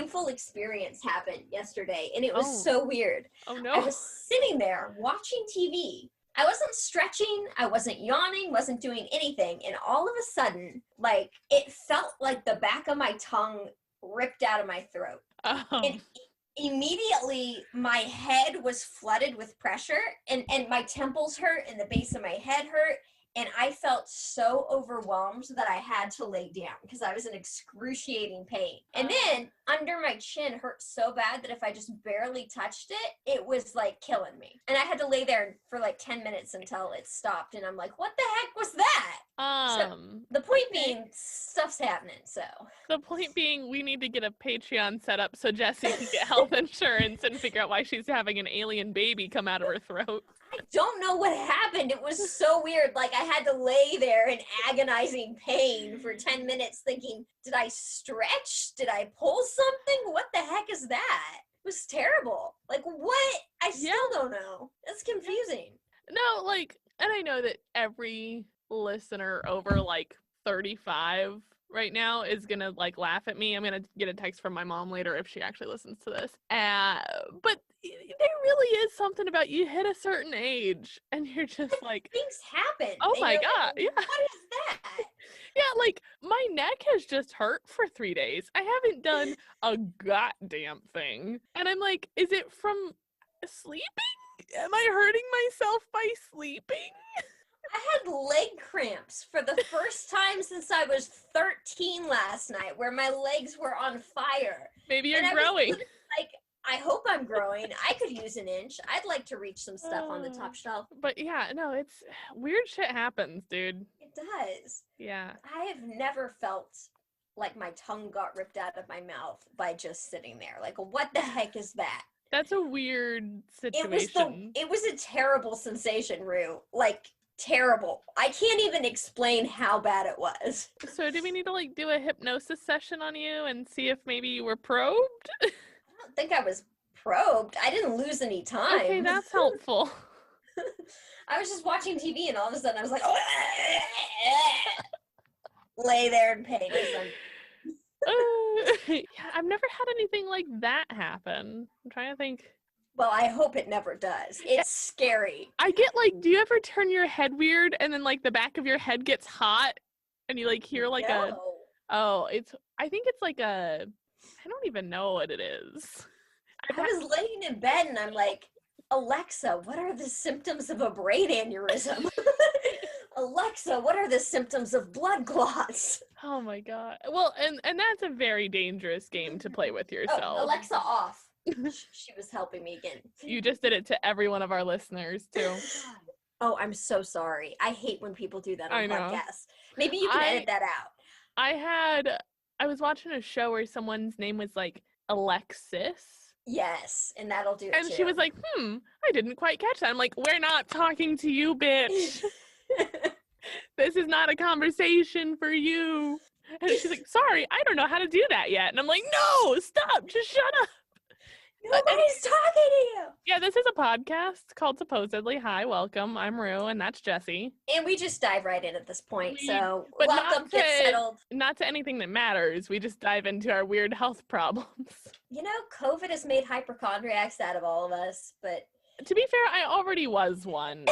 painful experience happened yesterday, and it was so weird. Oh, no. I was sitting there watching TV. I wasn't stretching, I wasn't yawning, wasn't doing anything, and all of a sudden, like, it felt like the back of my tongue ripped out of my throat. And immediately, my head was flooded with pressure, and my temples hurt, and the base of my head hurt, and I felt so overwhelmed that I had to lay down because I was in excruciating pain. And then under my chin hurt so bad that if I just barely touched it, it was like killing me. And I had to lay there for like 10 minutes until it stopped. And I'm like, what the heck was that? So the point being, stuff's happening. So the point being, we need to get a Patreon set up so Jessi can get health insurance and figure out why she's having an alien baby come out of her throat. I don't know what happened. It was so weird. Like, I had to lay there in agonizing pain for 10 minutes thinking, did I stretch? Did I pull something? What the heck is that? It was terrible. Like, what? I still don't know. It's confusing. No, like, and I know that every listener over, like, 35 right now is gonna, like, laugh at me. I'm gonna get a text from my mom later if she actually listens to this. But there really is something about you hit a certain age and you're just like, things happen. Oh my God. Like, what is that? Yeah, like, my neck has just hurt for 3 days. I haven't done a goddamn thing. And I'm like, is it from sleeping? Am I hurting myself by sleeping? I had leg cramps for the first time since I was 13 last night, where my legs were on fire. Maybe you're growing. Like, I hope I'm growing. I could use an inch. I'd like to reach some stuff on the top shelf. But yeah, no, it's weird shit happens, dude. It does. Yeah. I have never felt like my tongue got ripped out of my mouth by just sitting there. Like, what the heck is that? That's a weird situation. It was a terrible sensation, Rue. Like, terrible. I can't even explain how bad it was. So do we need to, like, do a hypnosis session on you and see if maybe you were probed? I don't think I was probed. I didn't lose any time. Okay, that's helpful. I was just watching TV and all of a sudden I was like, lay there in pain. Yeah, I've never had anything like that happen. I'm trying to think. Well, I hope it never does. It's scary. I get, like, do you ever turn your head weird and then, like, the back of your head gets hot and you, like, hear like I think it's like I don't even know what it is. I was laying in bed and I'm like, Alexa, what are the symptoms of a brain aneurysm? Alexa, what are the symptoms of blood clots? Oh my God. Well, and that's a very dangerous game to play with yourself. Oh, Alexa off. She was helping me again. You just did it to every one of our listeners, too. Oh, I'm so sorry. I hate when people do that on podcasts. Maybe you can edit that out. I was watching a show where someone's name was like Alexis. Yes, and that'll do it and too. She was like, I didn't quite catch that. I'm like, we're not talking to you, bitch. This is not a conversation for you. And she's like, sorry, I don't know how to do that yet. And I'm like, no, stop, just shut up. Nobody's talking to you. Yeah, this is a podcast called Supposedly. Hi, welcome. I'm Rue, and that's Jessi. And we just dive right in at this point. So welcome, get settled. Not to anything that matters. We just dive into our weird health problems. You know, COVID has made hypochondriacs out of all of us, but... To be fair, I already was one.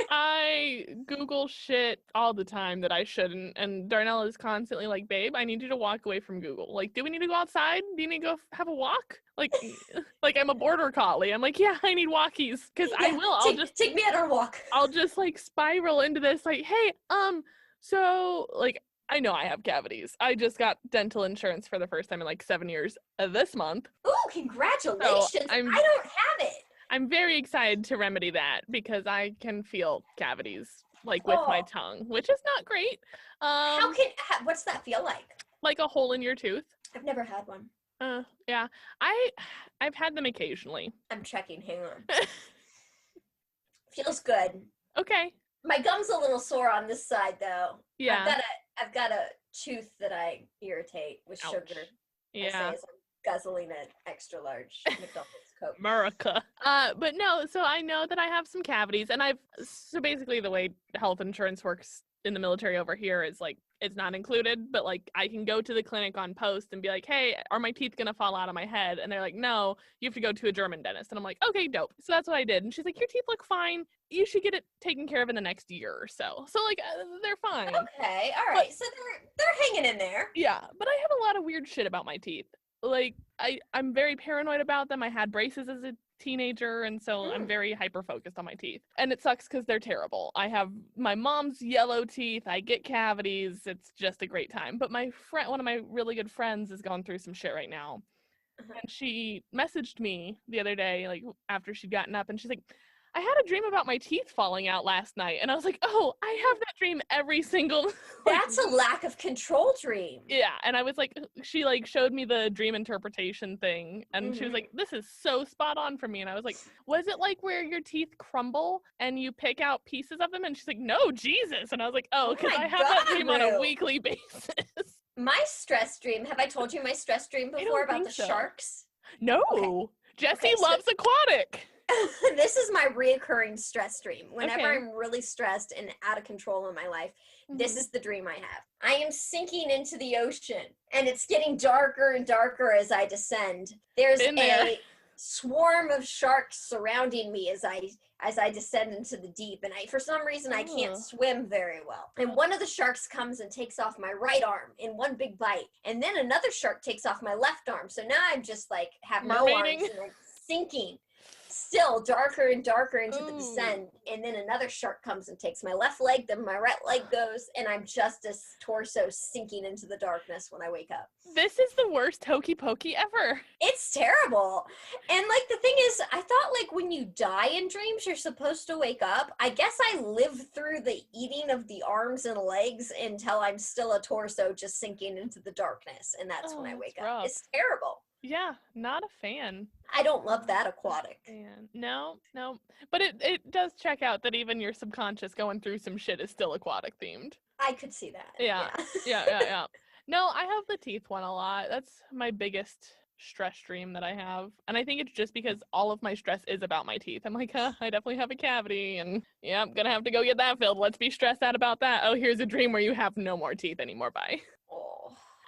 I Google shit all the time that I shouldn't, and Darnell is constantly like, babe, I need you to walk away from Google. Like, do we need to go outside? Do you need to go have a walk? Like I'm a border collie. I'm like, yeah, I need walkies, because I will. I'll just take me on our walk. I'll just, like, spiral into this, like, hey, so, like, I know I have cavities. I just got dental insurance for the first time in, like, 7 years this month. Ooh, congratulations. So I don't have it. I'm very excited to remedy that because I can feel cavities, like, with my tongue, which is not great. What's that feel like? Like a hole in your tooth. I've never had one. Yeah. I've had them occasionally. I'm checking. Hang on. Feels good. Okay. My gum's a little sore on this side, though. Yeah. I've got a tooth that I irritate with sugar. Yeah. I say as I'm guzzling an extra large McDonald's Coke. America. But no, so I know that I have some cavities, and so basically the way health insurance works in the military over here is like, it's not included, but like I can go to the clinic on post and be like, hey, are my teeth gonna fall out of my head? And they're like, no, you have to go to a German dentist. And I'm like, okay, dope. So that's what I did. And she's like, your teeth look fine. You should get it taken care of in the next year or so. So like they're fine. Okay, all right. So they're hanging in there. Yeah, but I have a lot of weird shit about my teeth. Like I'm very paranoid about them. I had braces as a teenager, and so I'm very hyper focused on my teeth, and it sucks because they're terrible. I have my mom's yellow teeth, I get cavities, it's just a great time. But my friend, one of my really good friends, is going through some shit right now, and she messaged me the other day, like after she'd gotten up, and she's like, I had a dream about my teeth falling out last night. And I was like, oh, I have that dream every single That's a lack of control dream. Yeah. And I was like, she like showed me the dream interpretation thing, and she was like, this is so spot on for me. And I was like, was it like where your teeth crumble and you pick out pieces of them? And she's like, no, Jesus. And I was like, oh, because I have that dream on a weekly basis. My stress dream, have I told you my stress dream before about the sharks? No. Okay. Jessi loves aquatic. This is my reoccurring stress dream. Whenever I'm really stressed and out of control in my life, this is the dream I have. I am sinking into the ocean, and it's getting darker and darker as I descend. There's a swarm of sharks surrounding me as I descend into the deep, and for some reason I can't swim very well. And one of the sharks comes and takes off my right arm in one big bite, and then another shark takes off my left arm. So now I'm just like have no arms and I'm sinking. Still darker and darker into the descent, and then another shark comes and takes my left leg, then my right leg goes, and I'm just a torso sinking into the darkness when I wake up. This is the worst hokey pokey ever. It's terrible. And like the thing is, I thought like when you die in dreams you're supposed to wake up. I guess I lived through the eating of the arms and legs until I'm still a torso just sinking into the darkness, and that's when I wake up. It's terrible. Yeah, not a fan. I don't love that aquatic. No. But it does check out that even your subconscious going through some shit is still aquatic themed. I could see that. Yeah. Yeah. No, I have the teeth one a lot. That's my biggest stress dream that I have. And I think it's just because all of my stress is about my teeth. I'm like, I definitely have a cavity, and yeah, I'm gonna have to go get that filled. Let's be stressed out about that. Oh, here's a dream where you have no more teeth anymore. Bye.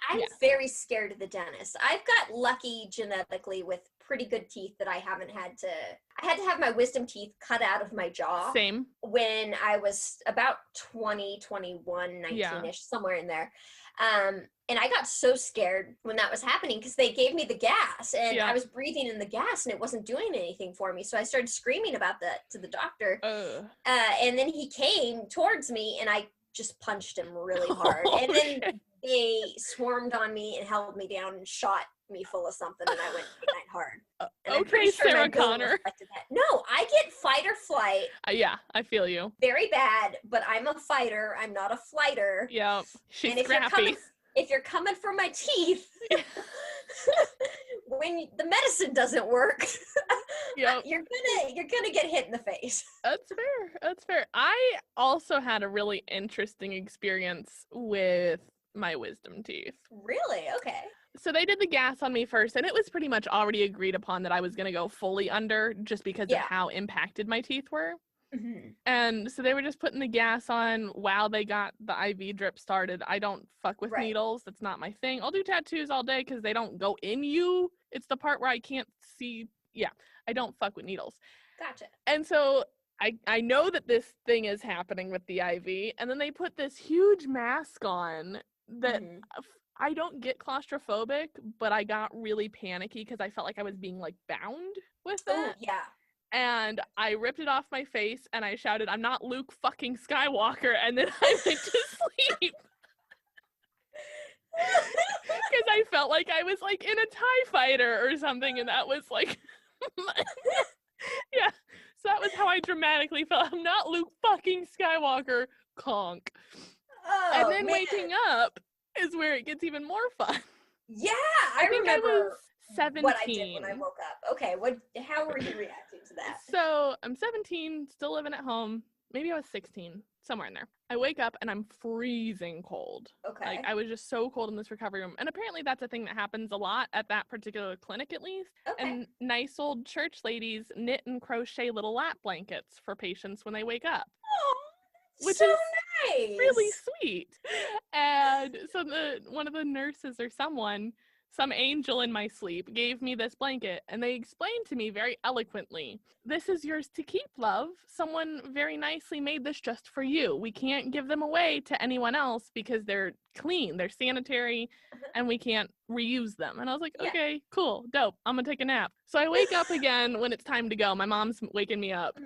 I'm very scared of the dentist. I've got lucky genetically with pretty good teeth that I had to have my wisdom teeth cut out of my jaw. Same. When I was about 20, 21, 19-ish, somewhere in there. And I got so scared when that was happening because they gave me the gas, and I was breathing in the gas and it wasn't doing anything for me. So I started screaming about that to the doctor. And then he came towards me and I just punched him really hard. And then they swarmed on me and held me down and shot me full of something, and I went hard. And I'm pretty sure Sarah Connor. No, I get fight or flight. Yeah, I feel you. Very bad, but I'm a fighter. I'm not a flighter. Yeah, she's and scrappy. If you're coming for my teeth, when the medicine doesn't work, you're gonna get hit in the face. That's fair. I also had a really interesting experience with my wisdom teeth. Really? Okay. So they did the gas on me first, and it was pretty much already agreed upon that I was going to go fully under just because of how impacted my teeth were. And so they were just putting the gas on while they got the IV drip started. I don't fuck with needles. That's not my thing. I'll do tattoos all day because they don't go in you. It's the part where I can't see. Yeah, I don't fuck with needles. Gotcha. And so I know that this thing is happening with the IV, and then they put this huge mask on that I don't get claustrophobic, but I got really panicky because I felt like I was being like bound with it. Oh, yeah. And I ripped it off my face and I shouted, I'm not Luke fucking Skywalker, and then I went to sleep. Because I felt like I was like in a TIE fighter or something, and that was like yeah. So that was how I dramatically felt. I'm not Luke fucking Skywalker, conk. Oh, and then waking up is where it gets even more fun. Yeah, I remember I was 17. What I did when I woke up. Okay, how were you reacting to that? So I'm 17, still living at home. Maybe I was 16, somewhere in there. I wake up and I'm freezing cold. Okay. Like I was just so cold in this recovery room. And apparently that's a thing that happens a lot at that particular clinic, at least. Okay. And nice old church ladies knit and crochet little lap blankets for patients when they wake up. Oh, which so is nice. Really sweet. And so one of the nurses or some angel in my sleep gave me this blanket, and they explained to me very eloquently, this is yours to keep, love. Someone very nicely made this just for you. We can't give them away to anyone else because they're clean, they're sanitary, and we can't reuse them. And I was like, okay, cool, dope, I'm gonna take a nap. So I wake up again when it's time to go. My mom's waking me up.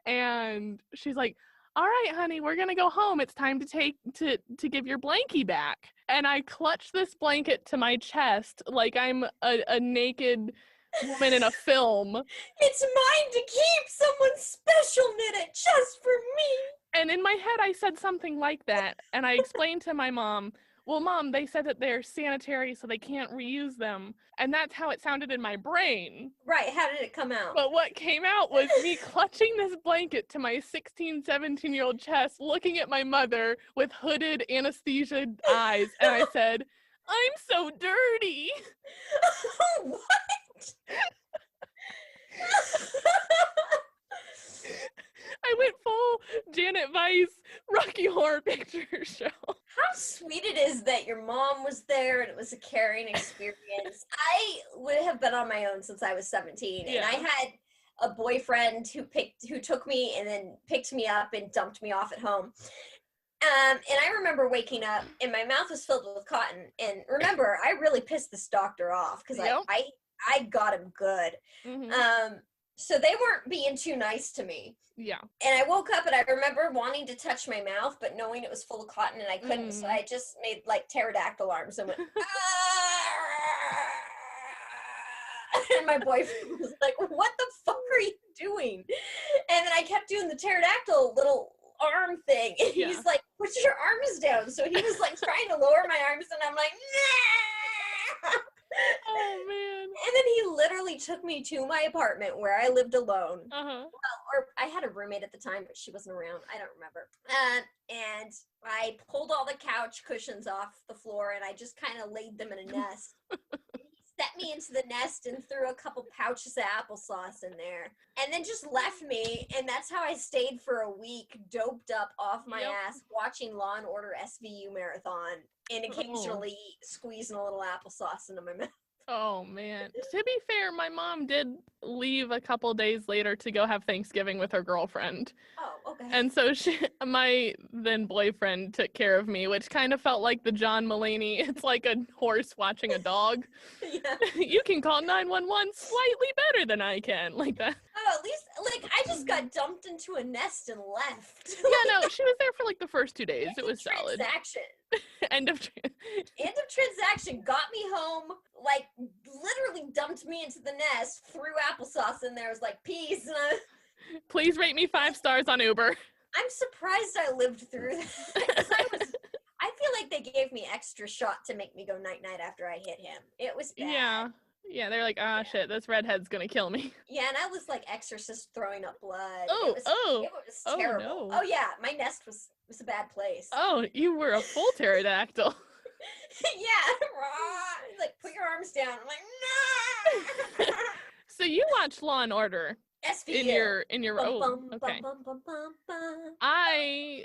And she's like, all right, honey, we're gonna go home. It's time to give your blankie back. And I clutch this blanket to my chest like I'm a naked woman in a film. It's mine to keep. Someone special knit it just for me. And in my head, I said something like that. And I explained to my mom, well, Mom, they said that they're sanitary, so they can't reuse them. And that's how it sounded in my brain. Right. How did it come out? But what came out was me clutching this blanket to my 16, 17-year-old chest, looking at my mother with hooded, anesthesia eyes. And I said, I'm so dirty. What? I went full Janet Weiss Rocky Horror Picture Show. How sweet it is that your mom was there and it was a caring experience. I would have been on my own since I was 17, and I had a boyfriend who took me and then picked me up and dumped me off at home. And I remember waking up and my mouth was filled with cotton. And remember, I really pissed this doctor off because I got him good. Mm-hmm. So they weren't being too nice to me. Yeah. And I woke up and I remember wanting to touch my mouth, but knowing it was full of cotton and I couldn't. So I just made like pterodactyl arms and went, and my boyfriend was like, what the fuck are you doing? And then I kept doing the pterodactyl little arm thing. And he's like, put your arms down. So he was like trying to lower my arms and I'm like, nah. Oh man. And then he literally took me to my apartment where I lived alone. Well, or I had a roommate at the time, but she wasn't around. I don't remember. And I pulled all the couch cushions off the floor and I just kind of laid them in a nest. He set me into the nest and threw a couple pouches of applesauce in there and then just left me. And that's how I stayed for a week, doped up off my ass, watching Law and Order SVU marathon and occasionally squeezing a little applesauce into my mouth. Oh man. To be fair, my mom did leave a couple days later to go have Thanksgiving with her girlfriend. Oh, okay. And so my then boyfriend took care of me, which kind of felt like the John Mulaney, it's like a horse watching a dog. You can call 911 slightly better than I can, like that. Oh, at least, like, I just got dumped into a nest and left. Yeah, no, she was there for like the first 2 days. It was solid. Transaction. End of transaction. Got me home, like, literally dumped me into the nest, threw applesauce in there, was like, peace. And please rate me 5 stars on Uber. I'm surprised I lived through that. I feel like they gave me extra shot to make me go night-night after I hit him. It was bad. Yeah, they're like, shit, this redhead's gonna kill me. Yeah, and I was like Exorcist throwing up blood. It was terrible. No. Oh yeah, my nest was a bad place. Oh, you were a full pterodactyl. Yeah, like put your arms down. I'm like, no. So you watched Law and Order SVU. in your okay. I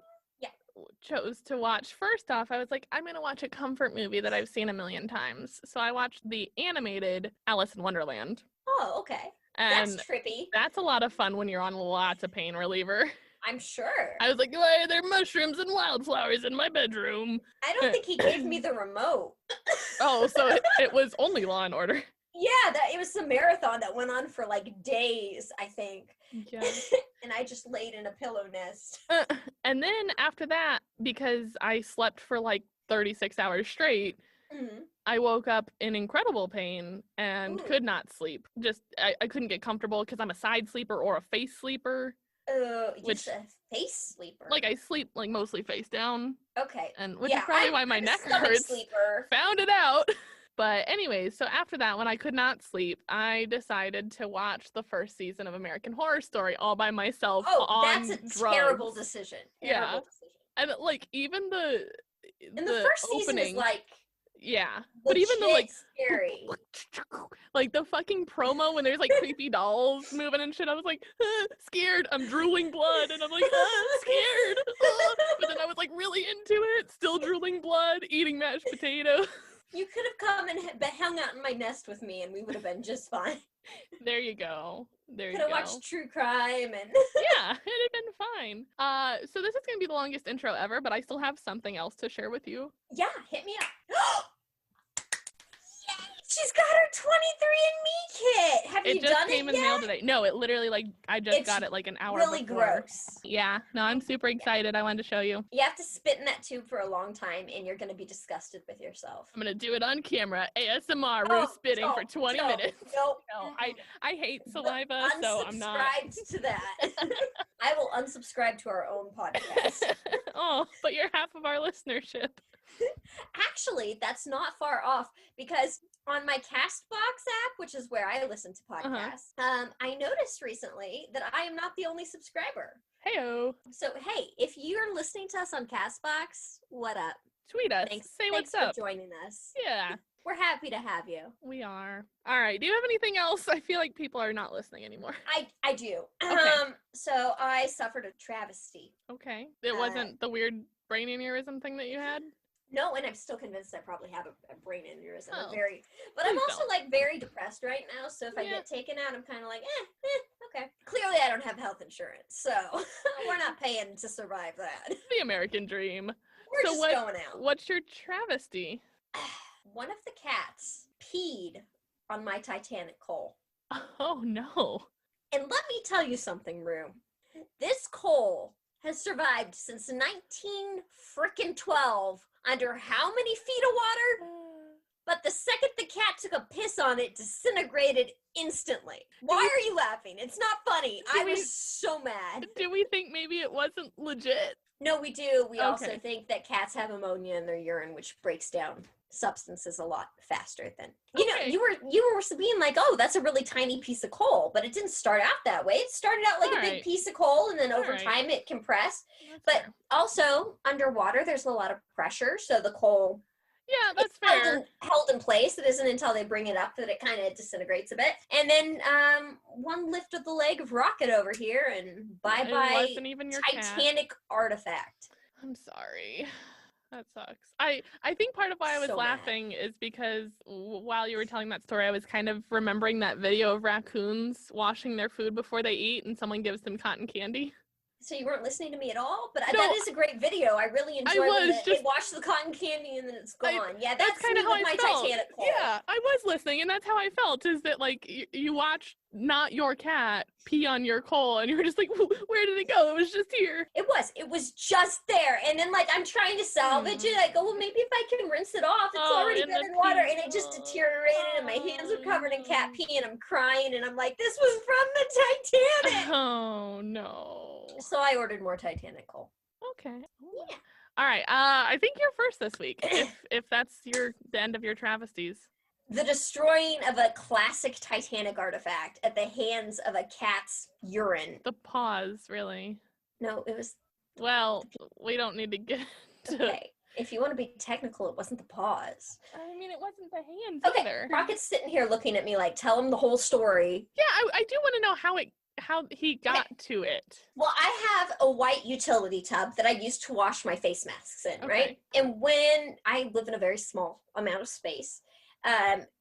chose to watch, first off, I was like, I'm gonna watch a comfort movie that I've seen a million times. So I watched the animated Alice in Wonderland. Oh, okay. And that's trippy. That's a lot of fun when you're on lots of pain reliever. I'm sure. I was like, why are there mushrooms and wildflowers in my bedroom? I don't think he gave me the remote. Oh, so it was only Law and Order. Yeah, it was a marathon that went on for like days, I think. Yeah. And I just laid in a pillow nest. And then after that, because I slept for like 36 hours straight, I woke up in incredible pain and could not sleep. Just, I couldn't get comfortable because I'm a side sleeper or a face sleeper. Which a face sleeper? Like I sleep like mostly face down. Okay. And which is probably why my neck hurts. Sleeper. Found it out. But anyways, so after that, when I could not sleep, I decided to watch the first season of American Horror Story all by myself on that's a drugs. terrible decision. And like even the first season is like Yeah. But even the like scary. Like the fucking promo when there's like creepy dolls moving and shit, I was like, scared. I'm drooling blood, and I'm like, scared. But then I was like really into it, still drooling blood, eating mashed potato. You could have come and hung out in my nest with me, and we would have been just fine. There you go. There you go. Could have watched true crime and yeah, it'd have been fine. So this is gonna be the longest intro ever, but I still have something else to share with you. Yeah, hit me up. She's got her 23andMe kit. Have you done it yet? It just came in the mail today. No, it literally, like, I just got it like an hour really before. Gross. Yeah, no, I'm super excited. I wanted to show you. You have to spit in that tube for a long time, and you're going to be disgusted with yourself. I'm going to do it on camera. ASMR, Ruth spitting for 20 minutes. Nope. No, I hate saliva, so I'm not. Unsubscribe to that. I will unsubscribe to our own podcast. Oh, but you're half of our listenership. Actually, that's not far off, because on my Castbox app, which is where I listen to podcasts, I noticed recently that I am not the only subscriber. Heyo. So, hey, if you're listening to us on Castbox, what up? Tweet us. Say what's up. Thanks for joining us. Yeah. We're happy to have you. We are. All right. Do you have anything else? I feel like people are not listening anymore. I do. Okay. So I suffered a travesty. Okay. It wasn't the weird brain aneurysm thing that you had? No, and I'm still convinced I probably have a brain aneurysm. Oh, but I'm also like very depressed right now. So if I get taken out, I'm kind of like, okay. Clearly, I don't have health insurance, so we're not paying to survive that. The American dream. We're just going out. What's your travesty? One of the cats peed on my Titanic coal. Oh no! And let me tell you something, Rue. This coal has survived since 1912 under how many feet of water? But the second the cat took a piss on it, disintegrated instantly. Why are you laughing? It's not funny. I was so mad. Do we think maybe it wasn't legit? No, we do. We also think that cats have ammonia in their urine, which breaks down substances a lot faster than you know. You were being like, oh, that's a really tiny piece of coal, but it didn't start out that way. It started out like a big piece of coal, and then over time it compressed. But also underwater, there's a lot of pressure, so the coal that's fair. Held in place. It isn't until they bring it up that it kind of disintegrates a bit. And then one lift of the leg of rocket over here, and bye-bye Titanic artifact. I'm sorry. That sucks. I think part of why I was laughing is because while you were telling that story, I was kind of remembering that video of raccoons washing their food before they eat and someone gives them cotton candy. So you weren't listening to me at all? But that is a great video. I really enjoyed it. They wash the cotton candy and then it's gone. That's kind of how I felt. Titanic coal. Yeah, I was listening, and that's how I felt, is that, like, you watch not your cat pee on your coal, and you're just like, where did it go? It was just here. It was just there. And then, like, I'm trying to salvage it. I go, well, maybe if I can rinse it off. It's already been in water. And it just deteriorated, and my hands are covered in cat pee, and I'm crying, and I'm like, this was from the Titanic. Oh, no. So I ordered more Titanic coal. Okay. Yeah. All right. I think you're first this week, if that's the end of your travesties. The destroying of a classic Titanic artifact at the hands of a cat's urine. The paws, really. No, it was... Well, we don't need to get to... Okay, if you want to be technical, it wasn't the paws. I mean, it wasn't the hands Okay, either. Rocket's sitting here looking at me like, tell him the whole story. Yeah, I do want to know how he got to it. Well, I have a white utility tub that I use to wash my face masks in, right? And when I live in a very small amount of space,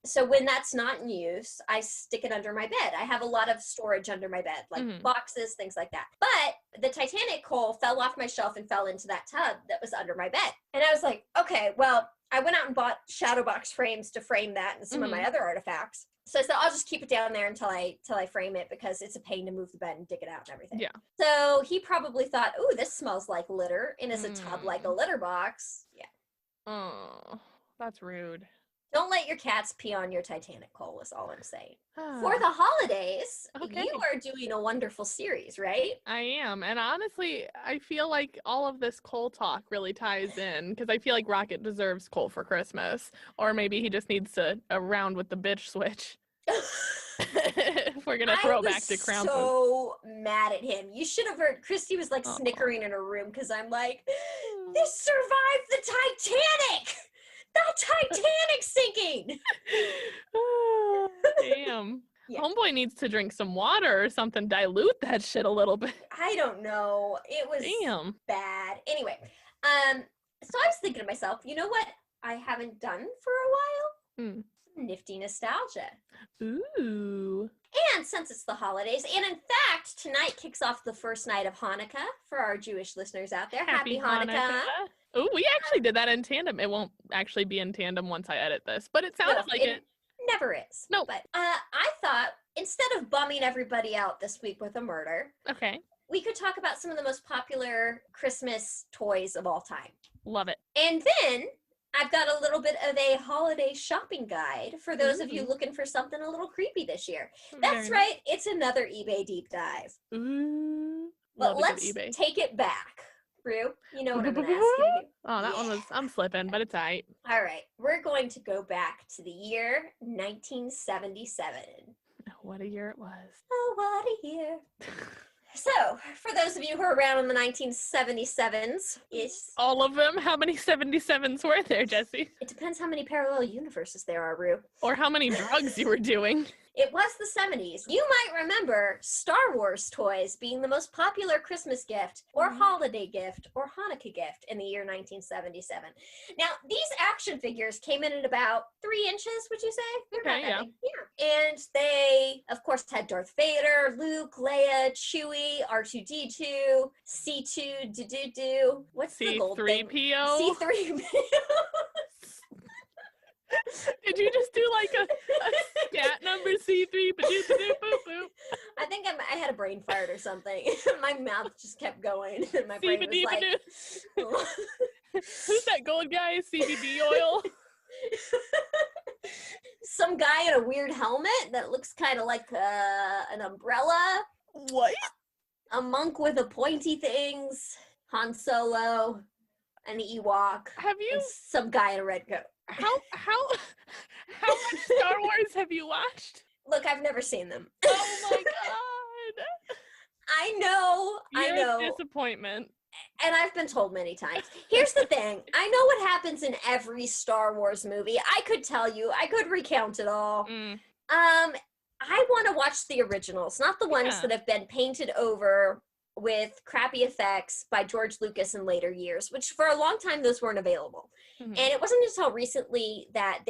so when that's not in use, I stick it under my bed. I have a lot of storage under my bed, like boxes, things like that. But the Titanic coal fell off my shelf and fell into that tub that was under my bed. And I was like, okay, well, I went out and bought shadow box frames to frame that and some of my other artifacts. So I said, I'll just keep it down there until I frame it, because it's a pain to move the bed and dig it out and everything. Yeah. So he probably thought, ooh, this smells like litter, and is a tub like a litter box. Yeah. Oh, that's rude. Don't let your cats pee on your Titanic coal, is all I'm saying. For the holidays, you are doing a wonderful series, right? I am. And honestly, I feel like all of this coal talk really ties in, because I feel like Rocket deserves coal for Christmas. Or maybe he just needs a round with the bitch switch. If we're going to throw back to Krampus. I was so mad at him. You should have heard. Christy was like snickering in her room, because I'm like, this survived the Titanic! The The Titanic sinking! Oh, damn. Yeah. Homeboy needs to drink some water or something. Dilute that shit a little bit. I don't know. It was Damn. bad. Anyway, so I was thinking to myself, you know what I haven't done for a while? Nifty nostalgia. Ooh. And since it's the holidays, and in fact, tonight kicks off the first night of Hanukkah for our Jewish listeners out there. Happy Hanukkah. Oh, we actually did that in tandem. It won't actually be in tandem once I edit this, but it sounds like it. Never is. No. But I thought instead of bumming everybody out this week with a murder, okay, we could talk about some of the most popular Christmas toys of all time. Love it. And then I've got a little bit of a holiday shopping guide for those of you looking for something a little creepy this year. That's right. It's another eBay deep dive. Ooh. But let's take it back. Rue, you know what I'm going to ask you to do. Oh, that one was, I'm slipping, but it's all right. All right. We're going to go back to the year 1977. What a year it was. Oh, what a year. So, for those of you who are around in the 1977s, it's... All of them? How many 77s were there, Jessi? It depends how many parallel universes there are, Rue. Or how many drugs you were doing. It was the 70s. You might remember Star Wars toys being the most popular Christmas gift or holiday gift or Hanukkah gift in the year 1977. Now, these action figures came in at about 3 inches, would you say? Okay, yeah. And they, of course, had Darth Vader, Luke, Leia, Chewie, R2-D2, C2-D2. What's the gold thing? C3PO? C3PO. Did you just do like a scat number C3? I think I had a brain fart or something. My mouth just kept going, and my brain was like... Who's that gold guy? CBD oil? Some guy in a weird helmet that looks kind of like an umbrella. What? A monk with a pointy things. Han Solo. An Ewok. Have you? And some guy in a red coat. How much Star Wars have you watched? Look, I've never seen them. Oh my god. I know. You're a disappointment. And I've been told many times. Here's the thing. I know what happens in every Star Wars movie. I could tell you. I could recount it all. I want to watch the originals, not the ones that have been painted over with crappy effects by George Lucas in later years, which for a long time those weren't available. And it wasn't until recently that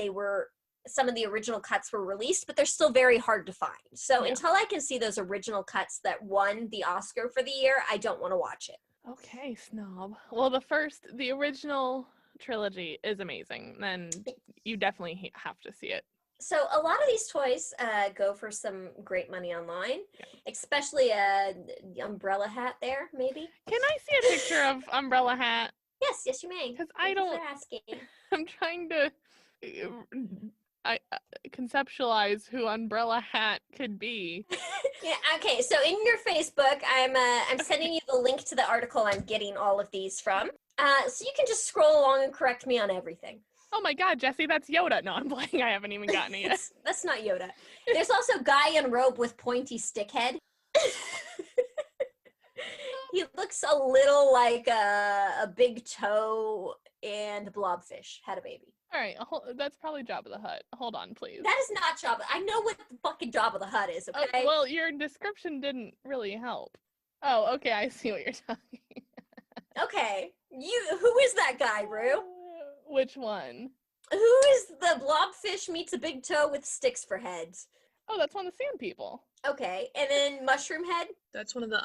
some of the original cuts were released, but they're still very hard to find. So until I can see those original cuts that won the Oscar for the year, I don't want to watch it. Okay, snob. Well, the original trilogy is amazing, and you definitely have to see it. So a lot of these toys go for some great money online, especially the umbrella hat there, maybe. Can I see a picture of umbrella hat? Yes, you may. Because I don't. Asking. I'm trying to conceptualize who umbrella hat could be. Yeah. Okay. So in your Facebook, I'm sending you the link to the article I'm getting all of these from. So you can just scroll along and correct me on everything. Oh my god, Jessi, that's Yoda. No, I'm playing. I haven't even gotten it yet. That's not Yoda. There's also guy in robe with pointy stick head. He looks a little like a big toe and blobfish had a baby. All right, that's probably Jabba the Hutt. Hold on, please. That is not Jabba. I know what the fucking Jabba the Hutt is, okay? Well, your description didn't really help. Oh, okay, I see what you're talking. Okay. Who is that guy, Rue? Which one? Who is the blobfish meets a big toe with sticks for heads? Oh, that's one of the sand people. Okay, and then Mushroom Head? That's one of the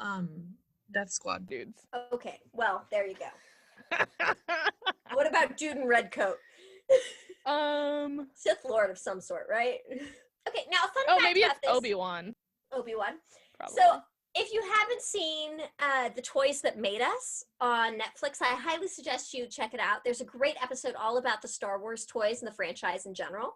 Death Squad dudes. Okay, well, there you go. What about dude in red coat? Sith Lord of some sort, right? Okay, now a fun fact maybe about it's Obi-Wan. Obi-Wan. Probably. So if you haven't seen The Toys That Made Us on Netflix, I highly suggest you check it out. There's a great episode all about the Star Wars toys and the franchise in general.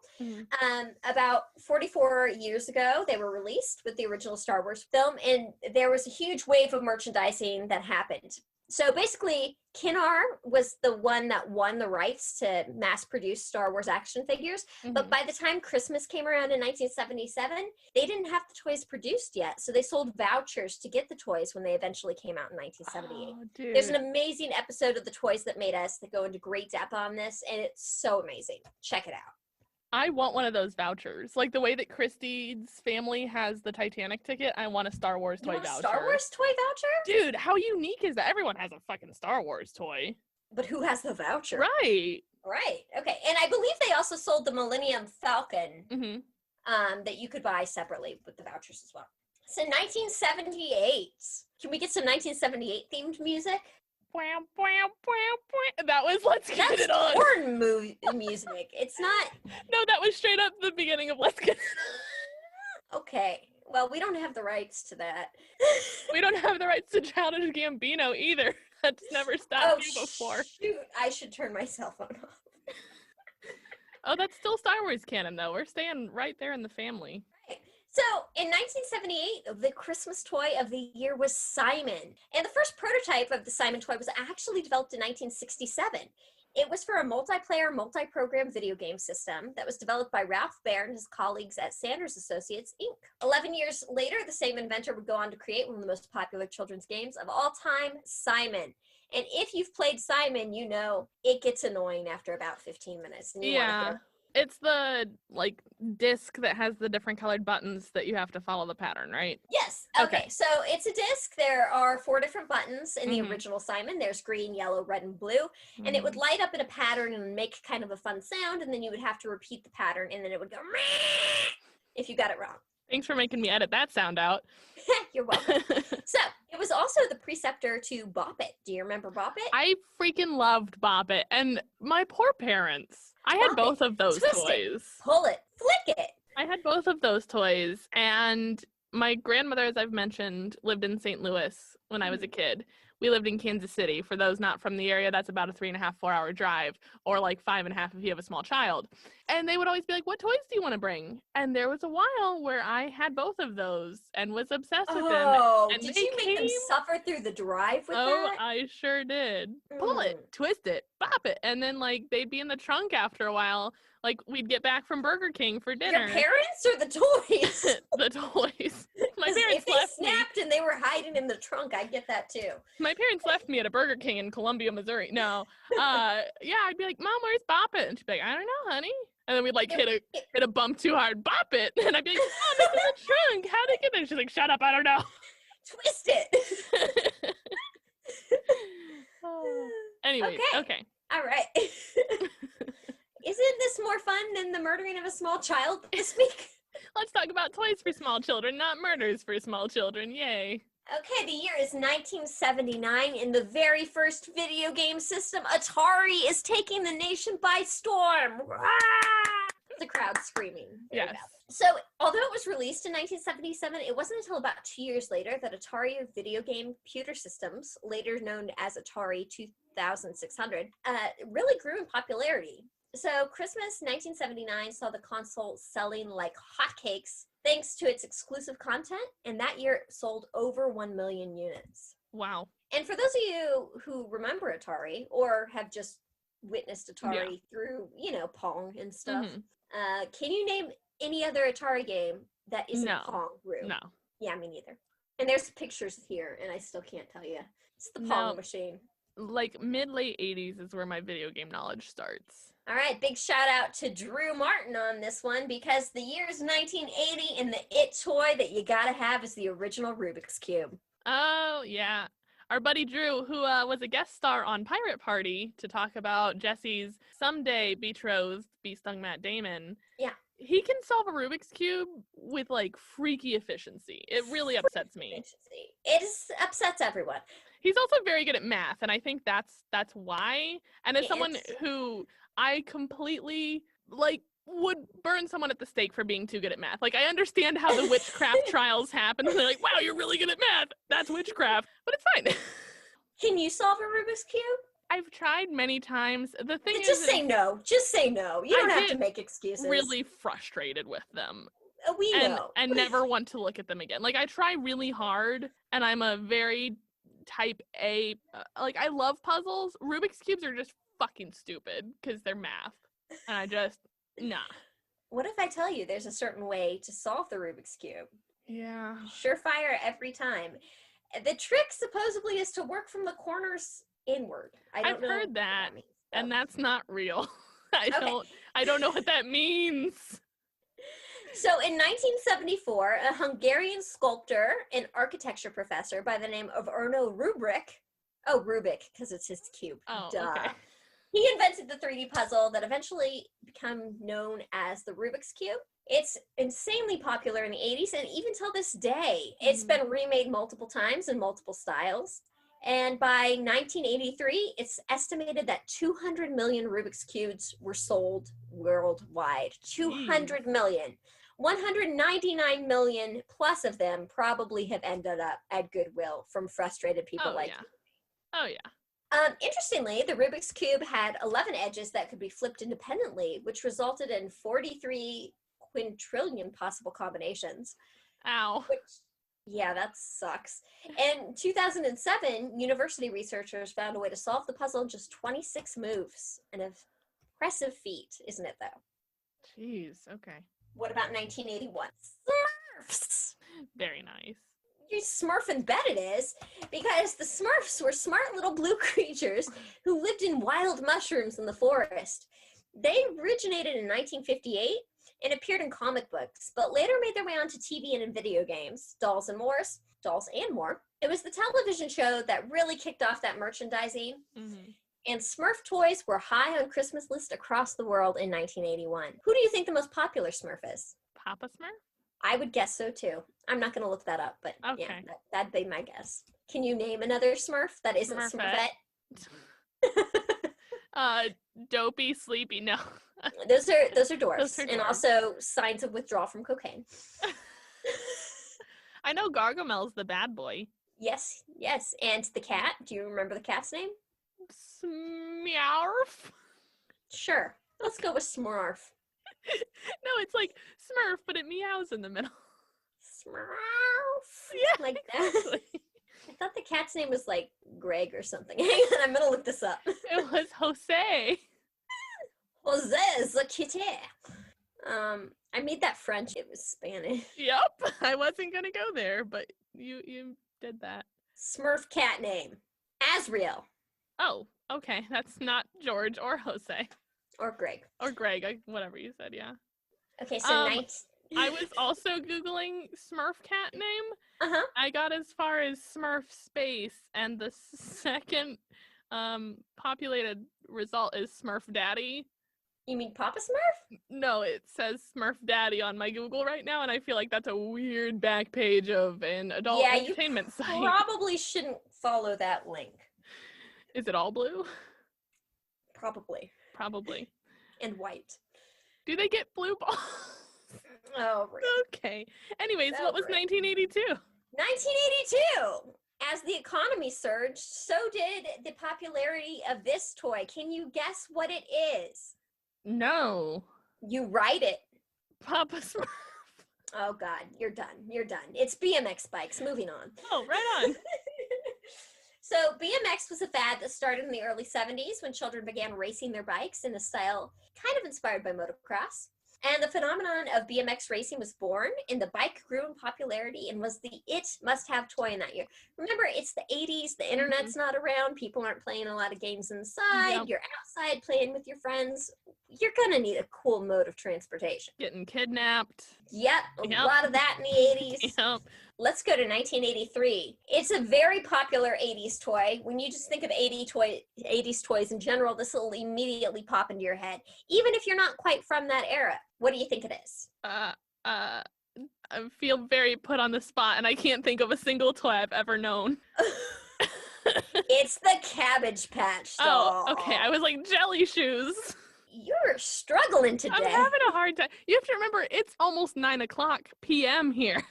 About 44 years ago, they were released with the original Star Wars film, and there was a huge wave of merchandising that happened. So basically, Kinnar was the one that won the rights to mass produce Star Wars action figures. But by the time Christmas came around in 1977, they didn't have the toys produced yet. So they sold vouchers to get the toys when they eventually came out in 1978. Oh, dude. There's an amazing episode of The Toys That Made Us that go into great depth on this, and it's so amazing. Check it out. I want one of those vouchers. Like the way that Christy's family has the Titanic ticket, I want a Star Wars toy voucher. Star Wars toy voucher? Dude, how unique is that? Everyone has a fucking Star Wars toy. But who has the voucher? Right. Right. Okay. And I believe they also sold the Millennium Falcon that you could buy separately with the vouchers as well. So 1978. Can we get some 1978 themed music? That was Let's Get It On. That's porn music. It's not. No, that was straight up the beginning of Let's Get It On. Okay. Well, we don't have the rights to that. We don't have the rights to Childish Gambino either. That's never stopped you before. Shoot. I should turn my cell phone off. Oh, that's still Star Wars canon, though. We're staying right there in the family. Right. So, in 1978, the Christmas toy of the year was Simon. And the first prototype of the Simon toy was actually developed in 1967. It was for a multiplayer, multi-program video game system that was developed by Ralph Baer and his colleagues at Sanders Associates, Inc. 11 years later, the same inventor would go on to create one of the most popular children's games of all time, Simon. And if you've played Simon, you know it gets annoying after about 15 minutes. And yeah. It's the, like, disc that has the different colored buttons that you have to follow the pattern, right? Yes. Okay. So it's a disc. There are 4 different buttons in the original Simon. There's green, yellow, red, and blue. And it would light up in a pattern and make kind of a fun sound. And then you would have to repeat the pattern. And then it would go if you got it wrong. Thanks for making me edit that sound out. You're welcome. So it was also the preceptor to Bop It. Do you remember Bop It? I freaking loved Bop It. And my poor parents. I had both of those Twist toys. It, pull it, flick it. I had both of those toys. And my grandmother, as I've mentioned, lived in St. Louis when I was a kid. We lived in Kansas City. For those not from the area, that's about a 3.5, 4-hour drive, or like 5.5 if you have a small child. And they would always be like, what toys do you want to bring? And there was a while where I had both of those and was obsessed with them. Oh, And did you make them suffer through the drive with that? Oh, I sure did. Pull it, twist it, bop it. And then, like, they'd be in the trunk after a while. Like, we'd get back from Burger King for dinner. Your parents or the toys? The toys. My parents if they left snapped me. And they were hiding in the trunk, I get that too. My parents left me at a Burger King in Columbia, Missouri. No. Yeah, I'd be like, Mom, where's Bop It? And she'd be like, I don't know, honey. And then we'd like hit a bump too hard, bop it. And I'd be like, Mom, it's in the trunk. How'd it get there? She's like, shut up, I don't know. Twist it. Anyway, okay. All right. Isn't this more fun than the murdering of a small child this week? Let's talk about toys for small children, not murders for small children. Yay. Okay, the year is 1979. In the very first video game system, Atari is taking the nation by storm. The crowd screaming. Yes. So, although it was released in 1977, it wasn't until about 2 years later that Atari Video Game Computer Systems, later known as Atari 2600, really grew in popularity. So Christmas 1979 saw the console selling like hotcakes thanks to its exclusive content, and that year it sold over 1 million units. Wow. And for those of you who remember Atari or have just witnessed Atari through, Pong and stuff, can you name any other Atari game that isn't Pong, Rue? No. Yeah, me neither. And there's pictures here, and I still can't tell you. It's the Pong machine. Like mid-late 80s is where my video game knowledge starts. All right, big shout out to Drew Martin on this one because the year is 1980 and the it toy that you gotta have is the original Rubik's Cube. Oh, yeah. Our buddy Drew, who was a guest star on Pirate Party to talk about Jessi's someday betrothed, be-stung Matt Damon. Yeah. He can solve a Rubik's Cube with, like, freaky efficiency. It really upsets me. It upsets everyone. He's also very good at math, and I think that's why. And as someone who I completely, like, would burn someone at the stake for being too good at math. Like, I understand how the witchcraft trials happen. And they're like, wow, you're really good at math. That's witchcraft. But it's fine. Can you solve a Rubik's Cube? I've tried many times. The thing is... Just say no. Just say no. You don't have to make excuses. Really frustrated with them. We know. And never want to look at them again. Like, I try really hard, and I'm a very type A. Like, I love puzzles. Rubik's Cubes are just fucking stupid because they're math. And I just, nah. What if I tell you there's a certain way to solve the Rubik's Cube? Yeah. Surefire every time. The trick supposedly is to work from the corners inward. I've heard that, means, and that's not real. I Okay. don't know what that means. So in 1974, a Hungarian sculptor and architecture professor by the name of Erno Rubik, because it's his cube. Oh, Duh. okay. He invented the 3D puzzle that eventually became known as the Rubik's Cube. It's insanely popular in the 80s, and even till this day, it's been remade multiple times in multiple styles. And by 1983, it's estimated that 200 million Rubik's Cubes were sold worldwide. 200 million. 199 million plus of them probably have ended up at Goodwill from frustrated people you. Oh, yeah. Interestingly, the Rubik's Cube had 11 edges that could be flipped independently, which resulted in 43 quintillion possible combinations. Ow. Yeah, that sucks. In 2007, university researchers found a way to solve the puzzle in just 26 moves. An impressive feat, isn't it, though? Jeez, okay. What about 1981? Smurfs! Very nice. You Smurf and bet it is, because the Smurfs were smart little blue creatures who lived in wild mushrooms in the forest. They originated in 1958 and appeared in comic books, but later made their way onto TV and in video games, Dolls and More. It was the television show that really kicked off that merchandising, and Smurf toys were high on Christmas lists across the world in 1981. Who do you think the most popular Smurf is? Papa Smurf? I would guess so too. I'm not going to look that up, but okay. Yeah, that'd be my guess. Can you name another Smurf that isn't Smurfette? Dopey, Sleepy, no. Those are dwarfs, Those are dwarfs. And also signs of withdrawal from cocaine. I know Gargamel's the bad boy. Yes. And the cat, do you remember the cat's name? Smurf? Sure. Let's go with Smurf. No, it's like Smurf, but it meows in the middle. Smurf. Yeah, like that. Exactly. I thought the cat's name was like Greg or something. Hang on, I'm gonna look this up. It was Jose. Jose the kitty. I made that French. It was Spanish. Yep. I wasn't gonna go there, but you did that. Smurf cat name. Asriel. Oh, okay. That's not George or Jose. Or Greg. Or Greg, whatever you said, yeah. Okay, so I was also Googling Smurf cat name. I got as far as Smurf space, and the second populated result is Smurf Daddy. You mean Papa Smurf? No, it says Smurf Daddy on my Google right now, and I feel like that's a weird back page of an adult entertainment site. You probably shouldn't follow that link. Is it all blue? Probably. And white. Do they get blue balls? Oh, right. Okay. Anyways, what was 1982? 1982! As the economy surged, so did the popularity of this toy. Can you guess what it is? No. You write it. Papa Smurf. Oh, God. You're done. It's BMX bikes. Moving on. Oh, right on. So BMX was a fad that started in the early 70s when children began racing their bikes in a style kind of inspired by motocross. And the phenomenon of BMX racing was born, and the bike grew in popularity and was the must-have toy in that year. Remember, it's the 80s, the internet's not around, people aren't playing a lot of games inside, You're outside playing with your friends. You're gonna need a cool mode of transportation. Getting kidnapped. Yep, a lot of that in the 80s. Yep. Let's go to 1983. It's a very popular 80s toy. When you just think of 80s toys in general, this will immediately pop into your head, even if you're not quite from that era. What do you think it is? I feel very put on the spot, and I can't think of a single toy I've ever known. It's the Cabbage Patch doll. Oh, okay. I was like, jelly shoes. You're struggling today. I'm having a hard time. You have to remember, it's almost 9:00 p.m. here.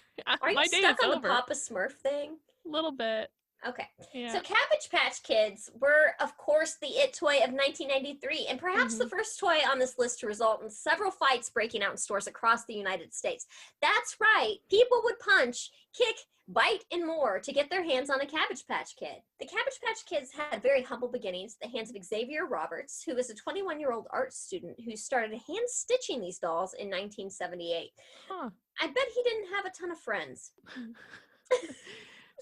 Are you My day stuck is on over. the Papa Smurf thing? A little bit. Okay. Yeah. So Cabbage Patch Kids were, of course, the it toy of 1993, and perhaps the first toy on this list to result in several fights breaking out in stores across the United States. That's right. People would punch, kick, bite, and more to get their hands on a Cabbage Patch Kid. The Cabbage Patch Kids had very humble beginnings at the hands of Xavier Roberts, who was a 21-year-old art student who started hand-stitching these dolls in 1978. Huh. I bet he didn't have a ton of friends.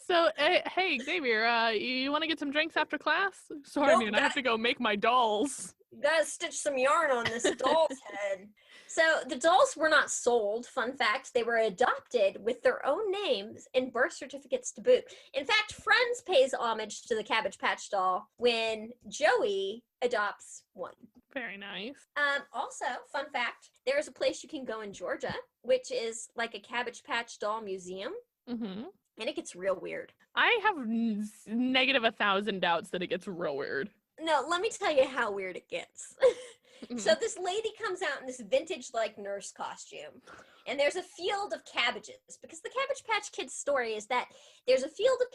So, hey, Xavier, you want to get some drinks after class? Sorry, Nope, man, I have to go make my dolls. Gotta stitch some yarn on this doll's head. So the dolls were not sold. Fun fact, they were adopted with their own names and birth certificates to boot. In fact, Friends pays homage to the Cabbage Patch doll when Joey adopts one. Very nice. Also, fun fact, there's a place you can go in Georgia, which is like a Cabbage Patch doll museum. Mm-hmm. And it gets real weird. I have negative 1,000 doubts that it gets real weird. No, let me tell you how weird it gets. So this lady comes out in this vintage like nurse costume, and there's a field of cabbages, because the Cabbage Patch Kids story is that there's a field of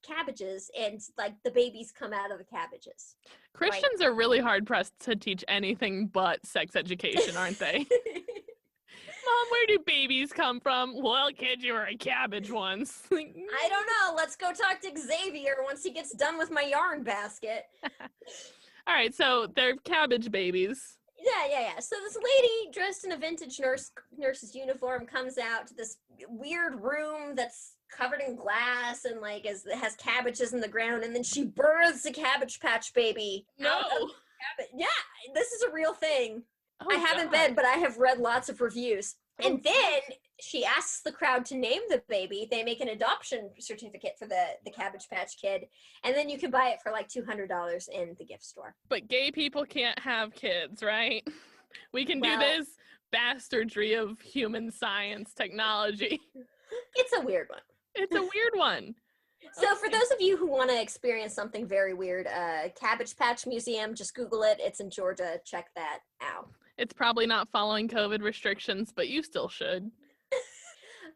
cabbages and like the babies come out of the cabbages. Christians are really hard pressed to teach anything but sex education, aren't they? Mom, where do babies come from? Well, kid, you were a cabbage once. I don't know. Let's go talk to Xavier once he gets done with my yarn basket. All right, so they're cabbage babies. Yeah. So this lady dressed in a vintage nurse's uniform comes out to this weird room that's covered in glass and like has cabbages in the ground, and then she births a Cabbage Patch baby. No. Yeah, this is a real thing. Oh, I haven't God. been, but I have read lots of reviews. And then she asks the crowd to name the baby. They make an adoption certificate for the Cabbage Patch Kid, and then you can buy it for like $200 in the gift store. But gay people can't have kids, right? We can do Well- this bastardry of human science technology. It's a weird one. It's a weird one. So for those of you who want to experience something very weird, Cabbage Patch Museum, just Google it. It's in Georgia. Check that out. It's probably not following COVID restrictions, but you still should.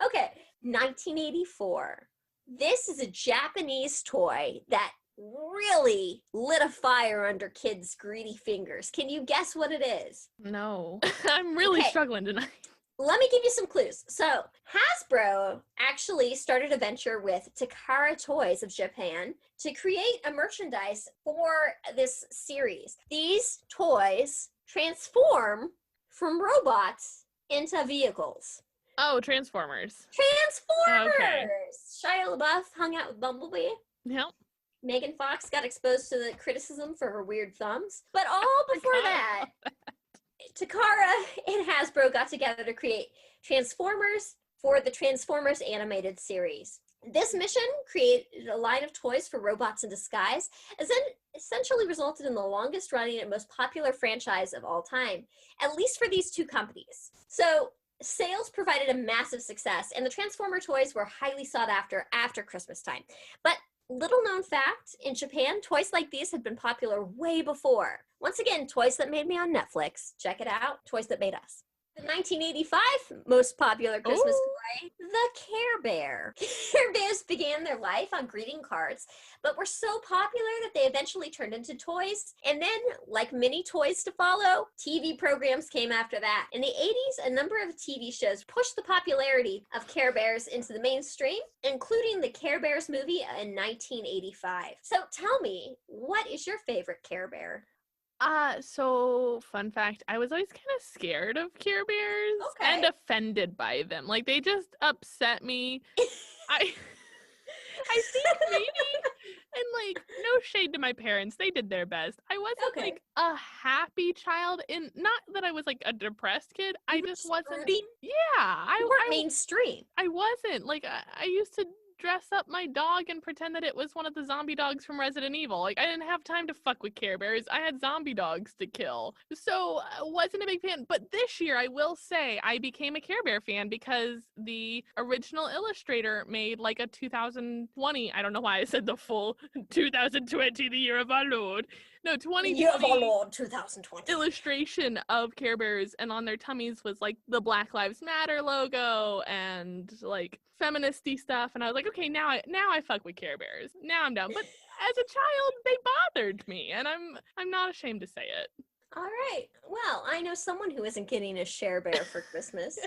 Okay, 1984. This is a Japanese toy that really lit a fire under kids' greedy fingers. Can you guess what it is? No. I'm really Okay. struggling tonight. Let me give you some clues. So, Hasbro actually started a venture with Takara Toys of Japan to create a merchandise for this series. These toys transform from robots into vehicles. Oh, Transformers. Transformers! Okay. Shia LaBeouf hung out with Bumblebee. Yep. Megan Fox got exposed to the criticism for her weird thumbs. But all before that, Takara and Hasbro got together to create Transformers for the Transformers animated series. This mission created a line of toys for robots in disguise, and then essentially resulted in the longest running and most popular franchise of all time, at least for these two companies. So sales provided a massive success, and the Transformer toys were highly sought after Christmas time. But little known fact, in Japan, toys like these had been popular way before. Once again, Toys That Made Me on Netflix. Check it out. Toys That Made Us. The 1985 most popular Christmas toy, the Care Bear. Care Bears began their life on greeting cards, but were so popular that they eventually turned into toys. And then, like many toys to follow, TV programs came after that. In the 80s, a number of TV shows pushed the popularity of Care Bears into the mainstream, including the Care Bears movie in 1985. So tell me, what is your favorite Care Bear? So fun fact, I was always kind of scared of Care Bears and Okay. offended by them. Like they just upset me. I think maybe, and like no shade to my parents, they did their best. I wasn't Okay. like a happy child, and not that I was like a depressed kid. I You were just wasn't. broody? Yeah, I You weren't mainstream. I wasn't like I used to dress up my dog and pretend that it was one of the zombie dogs from Resident Evil. Like I didn't have time to fuck with Care Bears. I had zombie dogs to kill. So I wasn't a big fan. But this year I will say I became a Care Bear fan because the original illustrator made like a 2020, I don't know why I said the full 2020, the year of our Lord. No, The 2020 year of our Lord 2020. illustration of Care Bears, and on their tummies was like the Black Lives Matter logo and like feministy stuff, and I was like, okay, now I fuck with Care Bears. Now I'm down. But as a child, they bothered me, and I'm not ashamed to say it. All right. Well, I know someone who isn't getting a Share Bear for Christmas.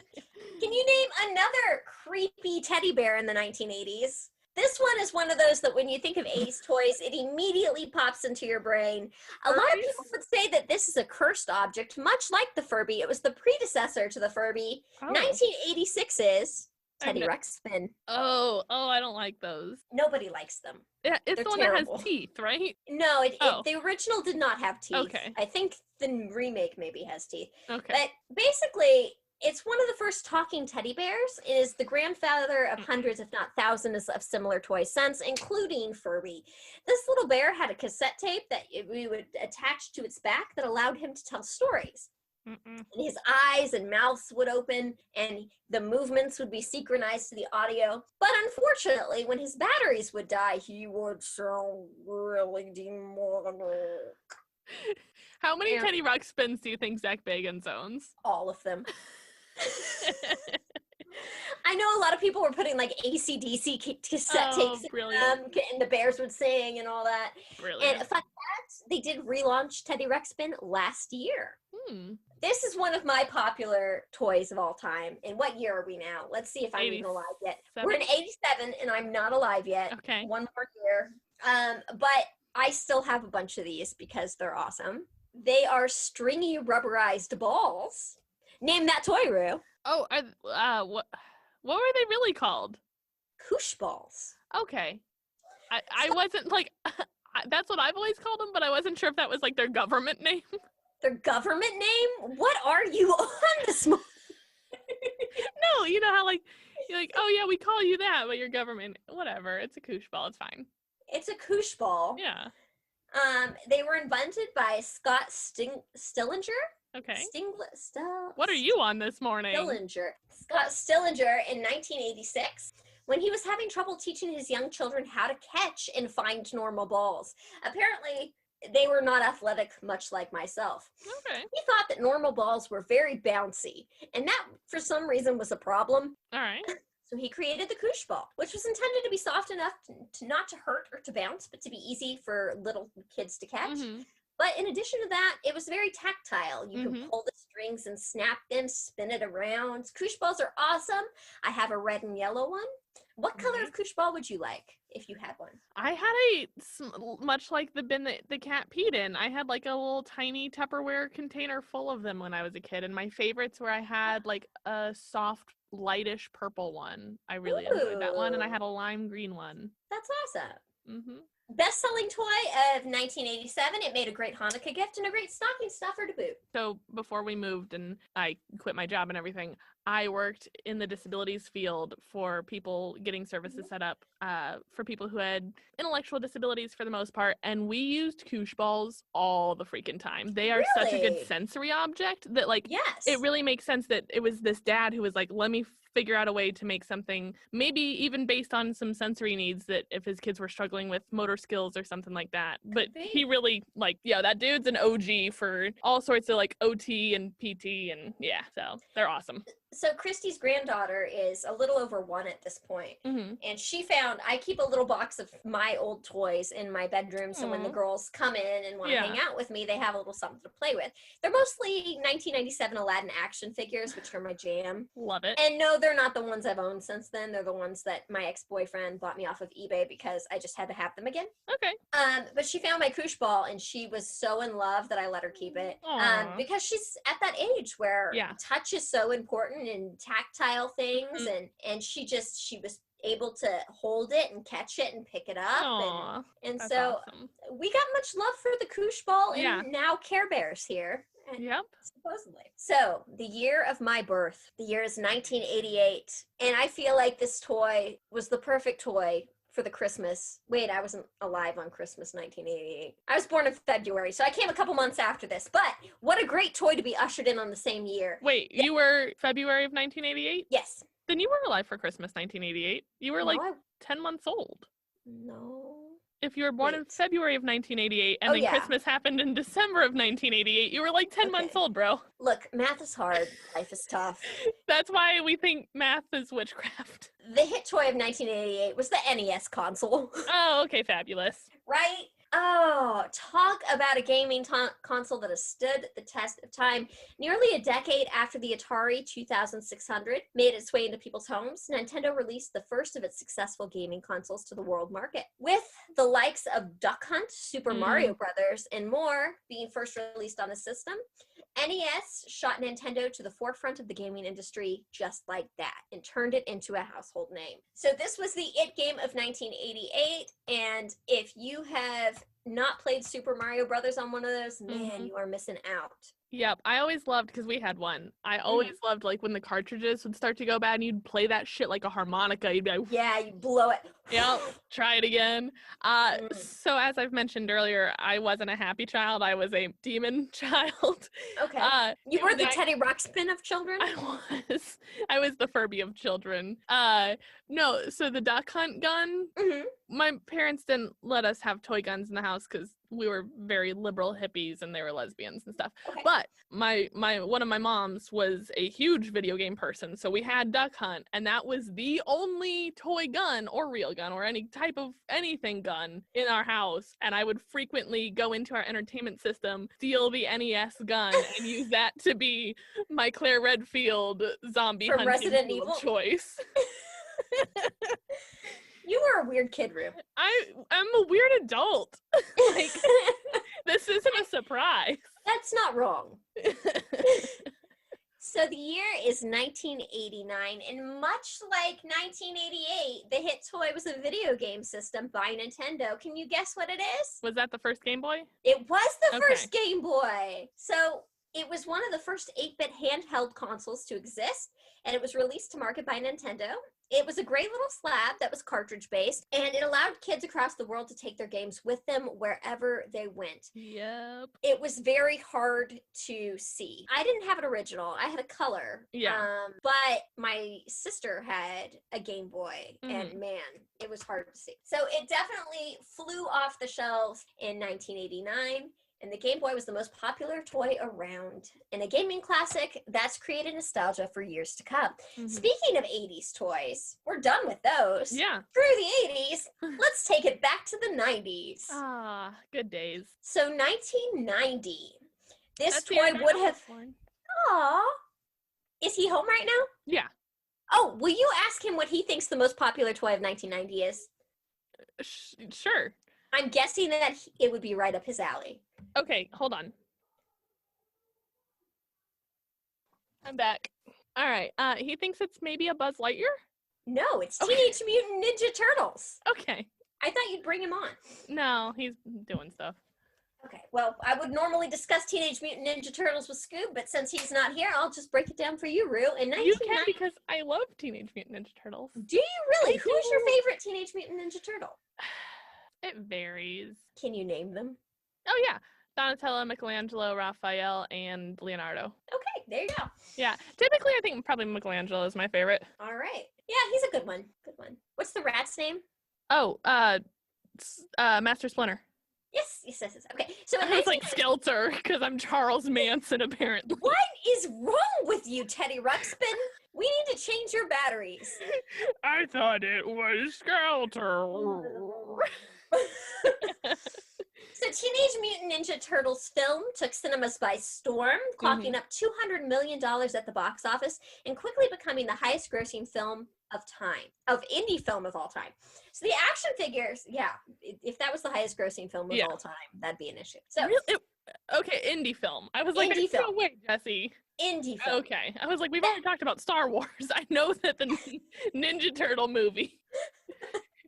Can you name another creepy teddy bear in the 1980s? This one is one of those that when you think of 80s toys, it immediately pops into your brain. A lot of people would say that this is a cursed object, much like the Furby. It was the predecessor to the Furby. 1986 is Teddy Ruxpin. Oh, I don't like those. Nobody likes them. Yeah, it's They're the one terrible. that has teeth, right? No, the original did not have teeth. Okay. I think the remake maybe has teeth. Okay. But basically, it's one of the first talking teddy bears. It is the grandfather of hundreds, if not thousands, of similar toys since, including Furby. This little bear had a cassette tape that we would attach to its back that allowed him to tell stories. And his eyes and mouths would open, and the movements would be synchronized to the audio. But unfortunately, when his batteries would die, he would sound really demonic. How many Teddy Ruxpins do you think Zach Bagans owns? All of them. I know a lot of people were putting like AC/DC cassette tapes in them, and the bears would sing and all that. Brilliant. And a fun fact, they did relaunch Teddy Ruxpin last year. This is one of my popular toys of all time. And what year are we now? Let's see if I'm even alive yet. We're in 87, and I'm not alive yet. Okay. One more year. But I still have a bunch of these because they're awesome. They are stringy rubberized balls. Name that toy, Rue. Oh, what were they really called? Koosh balls. Okay. I wasn't like, that's what I've always called them, but I wasn't sure if that was like their government name. Their government name? What are you on this morning? No, you know how like, you're like, oh yeah, we call you that, but your government, whatever. It's a koosh ball. It's fine. It's a koosh ball. Yeah. They were invented by Scott Stillinger. Okay. What are you on this morning? Scott Stillinger in 1986 when he was having trouble teaching his young children how to catch and find normal balls. Apparently, they were not athletic, much like myself. Okay. He thought that normal balls were very bouncy, and that, for some reason, was a problem. All right. So he created the koosh ball, which was intended to be soft enough to not to hurt or to bounce, but to be easy for little kids to catch. But in addition to that, it was very tactile. You could pull the strings and snap them, spin it around. Koosh balls are awesome. I have a red and yellow one. What color of koosh ball would you like if you had one? I had much like the bin that the cat peed in. I had like a little tiny Tupperware container full of them when I was a kid. And my favorites were I had like a soft, lightish purple one. I really enjoyed that one. And I had a lime green one. That's awesome. Best-selling toy of 1987. It made a great Hanukkah gift and a great stocking stuffer to boot. So before we moved and I quit my job and everything, I worked in the disabilities field for people getting services set up for people who had intellectual disabilities for the most part. And we used koosh balls all the freaking time. They are such a good sensory object that like, it really makes sense that it was this dad who was like, let me figure out a way to make something maybe even based on some sensory needs that if his kids were struggling with motor skills or something like that. But he really like, that dude's an OG for all sorts of like OT and PT and so they're awesome. So Christy's granddaughter is a little over 1 at this point. And she found, I keep a little box of my old toys in my bedroom. So when the girls come in and want to hang out with me, they have a little something to play with. They're mostly 1997 Aladdin action figures, which are my jam. Love it. And no, they're not the ones I've owned since then. They're the ones that my ex-boyfriend bought me off of eBay because I just had to have them again. Okay. But she found my koosh ball and she was so in love that I let her keep it. Because she's at that age where touch is so important and tactile things, and she was able to hold it and catch it and pick it up. And so awesome. We got much love for the koosh ball and now Care Bears here. Supposedly. So the year of my birth, the year is 1988, and I feel like this toy was the perfect toy for the Christmas. Wait, I wasn't alive on Christmas 1988. I was born in February, so I came a couple months after this. But what a great toy to be ushered in on the same year. Wait, you were February of 1988? Yes. Then you were alive for Christmas 1988. You were 10 months old. No. if you were born in Wait. February of 1988 and Oh, then yeah. Christmas happened in December of 1988, you were like 10 months Okay. old, bro. Look, math is hard. Life is tough. That's why we think math is witchcraft. The hit toy of 1988 was the NES console. Oh, okay, fabulous. Right? Oh, talk about a gaming console that has stood the test of time. Nearly a decade after the Atari 2600 made its way into people's homes, Nintendo released the first of its successful gaming consoles to the world market. With the likes of Duck Hunt, Super Mario Brothers, and more being first released on the system, NES shot Nintendo to the forefront of the gaming industry just like that and turned it into a household name. So this was the it game of 1988, and if you have not played Super Mario Brothers on one of those, man, you are missing out. Yep, I always loved, because we had one, I always loved, like, when the cartridges would start to go bad and you'd play that shit like a harmonica. You'd be like, yeah, you blow it. Yep, try it again. So as I've mentioned earlier, I wasn't a happy child. I was a demon child. Okay. You were the Teddy Ruxpin of children? I was the Furby of children. No, so the Duck Hunt gun, my parents didn't let us have toy guns in the house because we were very liberal hippies and they were lesbians and stuff. Okay. But my one of my moms was a huge video game person, so we had Duck Hunt, and that was the only toy gun or real gun or any type of anything gun in our house. And I would frequently go into our entertainment system, steal the NES gun, and use that to be my Claire Redfield zombie From hunting Resident tool of Evil? choice. You were a weird kid, Rue. I'm a weird adult. Like, this isn't a surprise. That's not wrong. So the year is 1989, and much like 1988, the hit toy was a video game system by Nintendo. Can you guess what it is? Was that the first Game Boy? It was the Okay. first Game Boy. So it was one of the first 8-bit handheld consoles to exist, and it was released to market by Nintendo. It was a great little slab that was cartridge-based, and it allowed kids across the world to take their games with them wherever they went. Yep. It was very hard to see. I didn't have an original. I had a color. Yeah. But my sister had a Game Boy, and man, it was hard to see. So it definitely flew off the shelves in 1989. And the Game Boy was the most popular toy around. And a gaming classic that's created nostalgia for years to come. Speaking of 80s toys, we're done with those. Yeah. Through the 80s, let's take it back to the 90s. Ah, good days. So 1990, this That's the toy year would I have... was born. Aw. Is he home right now? Yeah. Oh, will you ask him what he thinks the most popular toy of 1990 is? Sure. I'm guessing that it would be right up his alley. Okay, hold on. I'm back. All right. He thinks it's maybe a Buzz Lightyear? No, it's Teenage Mutant Ninja Turtles. Okay. I thought you'd bring him on. No, he's doing stuff. Okay, well, I would normally discuss Teenage Mutant Ninja Turtles with Scoob, but since he's not here, I'll just break it down for you, Rue. In You can, because I love Teenage Mutant Ninja Turtles. Do you really? I Who's your do. favorite Teenage Mutant Ninja Turtle? It varies. Can you name them? Oh, yeah. Donatello, Michelangelo, Raphael, and Leonardo. Okay, there you go. Yeah. Typically, I think probably Michelangelo is my favorite. All right. Yeah, he's a good one. Good one. What's the rat's name? Oh, Master Splinter. Yes. Okay, so in I was like Skelter, because I'm Charles Manson, apparently. What is wrong with you, Teddy Ruxpin? We need to change your batteries. I thought it was Skelter. So Teenage Mutant Ninja Turtles film took cinemas by storm, clocking up $200 million at the box office and quickly becoming the highest grossing film of indie film of all time. So the action figures, if that was the highest grossing film of all time, that'd be an issue. So okay, indie film. I was like, Indie film. no way, Jessi. Indie film. Okay. I was like, we've already talked about Star Wars. I know that the Ninja Turtle movie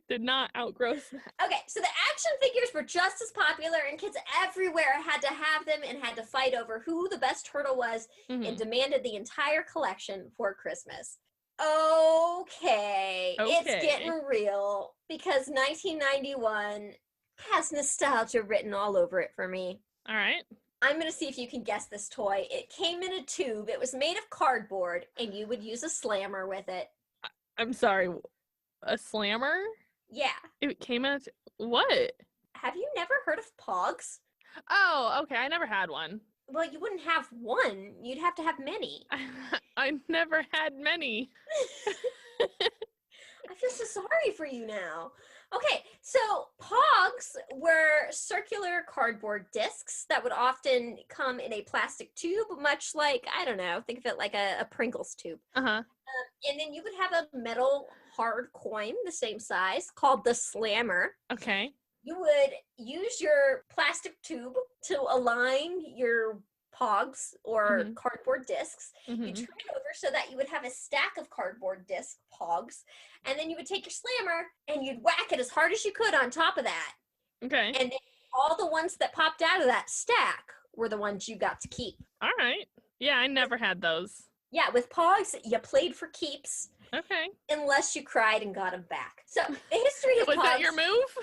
did not outgross that. Okay, so the action figures were just as popular, and kids everywhere had to have them and had to fight over who the best turtle was and demanded the entire collection for Christmas. Okay, it's getting real because 1991 has nostalgia written all over it for me. All right. I'm going to see if you can guess this toy. It came in a tube. It was made of cardboard, and you would use a slammer with it. I'm sorry. A slammer? Yeah. It came out. What? Have you never heard of Pogs? Oh, okay. I never had one. Well, you wouldn't have one. You'd have to have many. I never had many. I feel so sorry for you now. Okay, so Pogs were circular cardboard discs that would often come in a plastic tube, much like, I don't know, think of it like a Pringles tube. Uh-huh. And then you would have a metal hard coin the same size called the slammer. Okay. You would use your plastic tube to align your Pogs or cardboard discs. You turn it over so that you would have a stack of cardboard disc Pogs, and then you would take your slammer and you'd whack it as hard as you could on top of that. Okay. And then all the ones that popped out of that stack were the ones you got to keep. All right. Yeah, I never had those. Yeah, with Pogs, you played for keeps. Okay. Unless you cried and got them back. So the history of Was Pogs, that your move?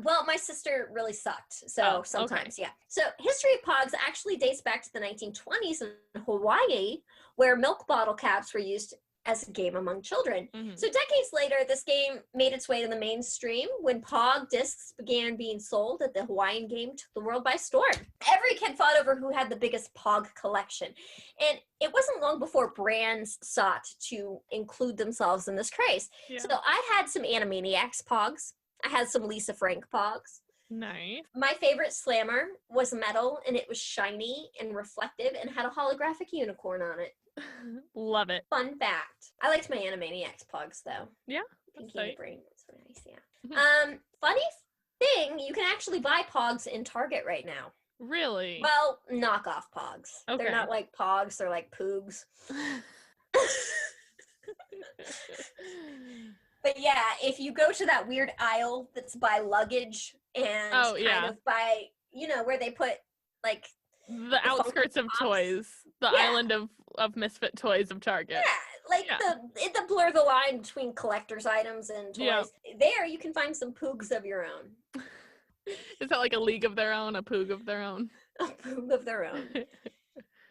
Well, my sister really sucked. So sometimes, okay. yeah. So history of Pogs actually dates back to the 1920s in Hawaii, where milk bottle caps were used as a game among children. So decades later, this game made its way to the mainstream when Pog discs began being sold at the Hawaiian game took the world by storm. Every kid fought over who had the biggest Pog collection. And it wasn't long before brands sought to include themselves in this craze. Yeah. So I had some Animaniacs Pogs. I had some Lisa Frank Pogs. Nice. My favorite slammer was metal, and it was shiny and reflective and had a holographic unicorn on it. Love it. Fun fact. I liked my Animaniacs Pogs, though. Yeah. Pinky and Brain was nice, yeah. Funny thing, you can actually buy Pogs in Target right now. Really? Well, knockoff Pogs. Okay. They're not like Pogs, they're like Poogs. But yeah, if you go to that weird aisle that's by luggage and kind of by, where they put like the outskirts of toys, the island of misfit toys of Target. Yeah, the blur the line between collector's items and toys. Yeah. There you can find some Poogs of your own. Is that like a league of their own, a Poog of their own? A Poog of their own.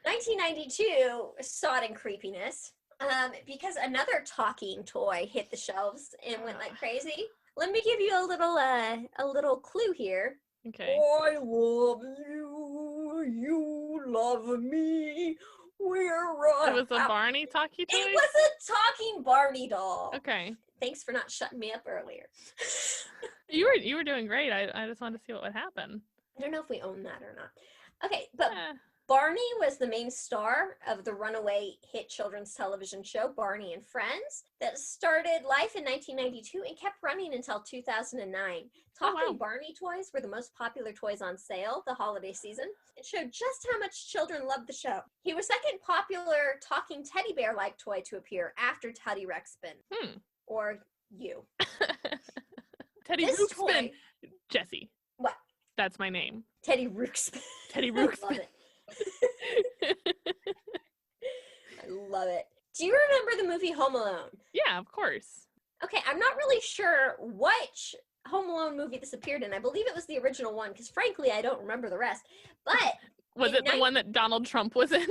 1992 saw it in creepiness. Because another talking toy hit the shelves and went like crazy. Let me give you a little clue here. Okay. I love you, you love me, we're right. It was a Barney talkie toy? It was a talking Barney doll. Okay. Thanks for not shutting me up earlier. You were doing great. I just wanted to see what would happen. I don't know if we own that or not. Okay, but Barney was the main star of the runaway hit children's television show Barney and Friends that started life in 1992 and kept running until 2009. Talking Barney toys were the most popular toys on sale the holiday season. It showed just how much children loved the show. He was second popular talking teddy bear-like toy to appear after Teddy Ruxpin. Or you. Teddy Ruxpin. Jessi. What? That's my name. Teddy Ruxpin. Teddy Ruxpin. I love it. I love it. Do you remember the movie Home Alone? Yeah, of course. Okay, I'm not really sure which Home Alone movie this appeared in. I believe it was the original one, because frankly, I don't remember the rest. But was it the one that Donald Trump was in?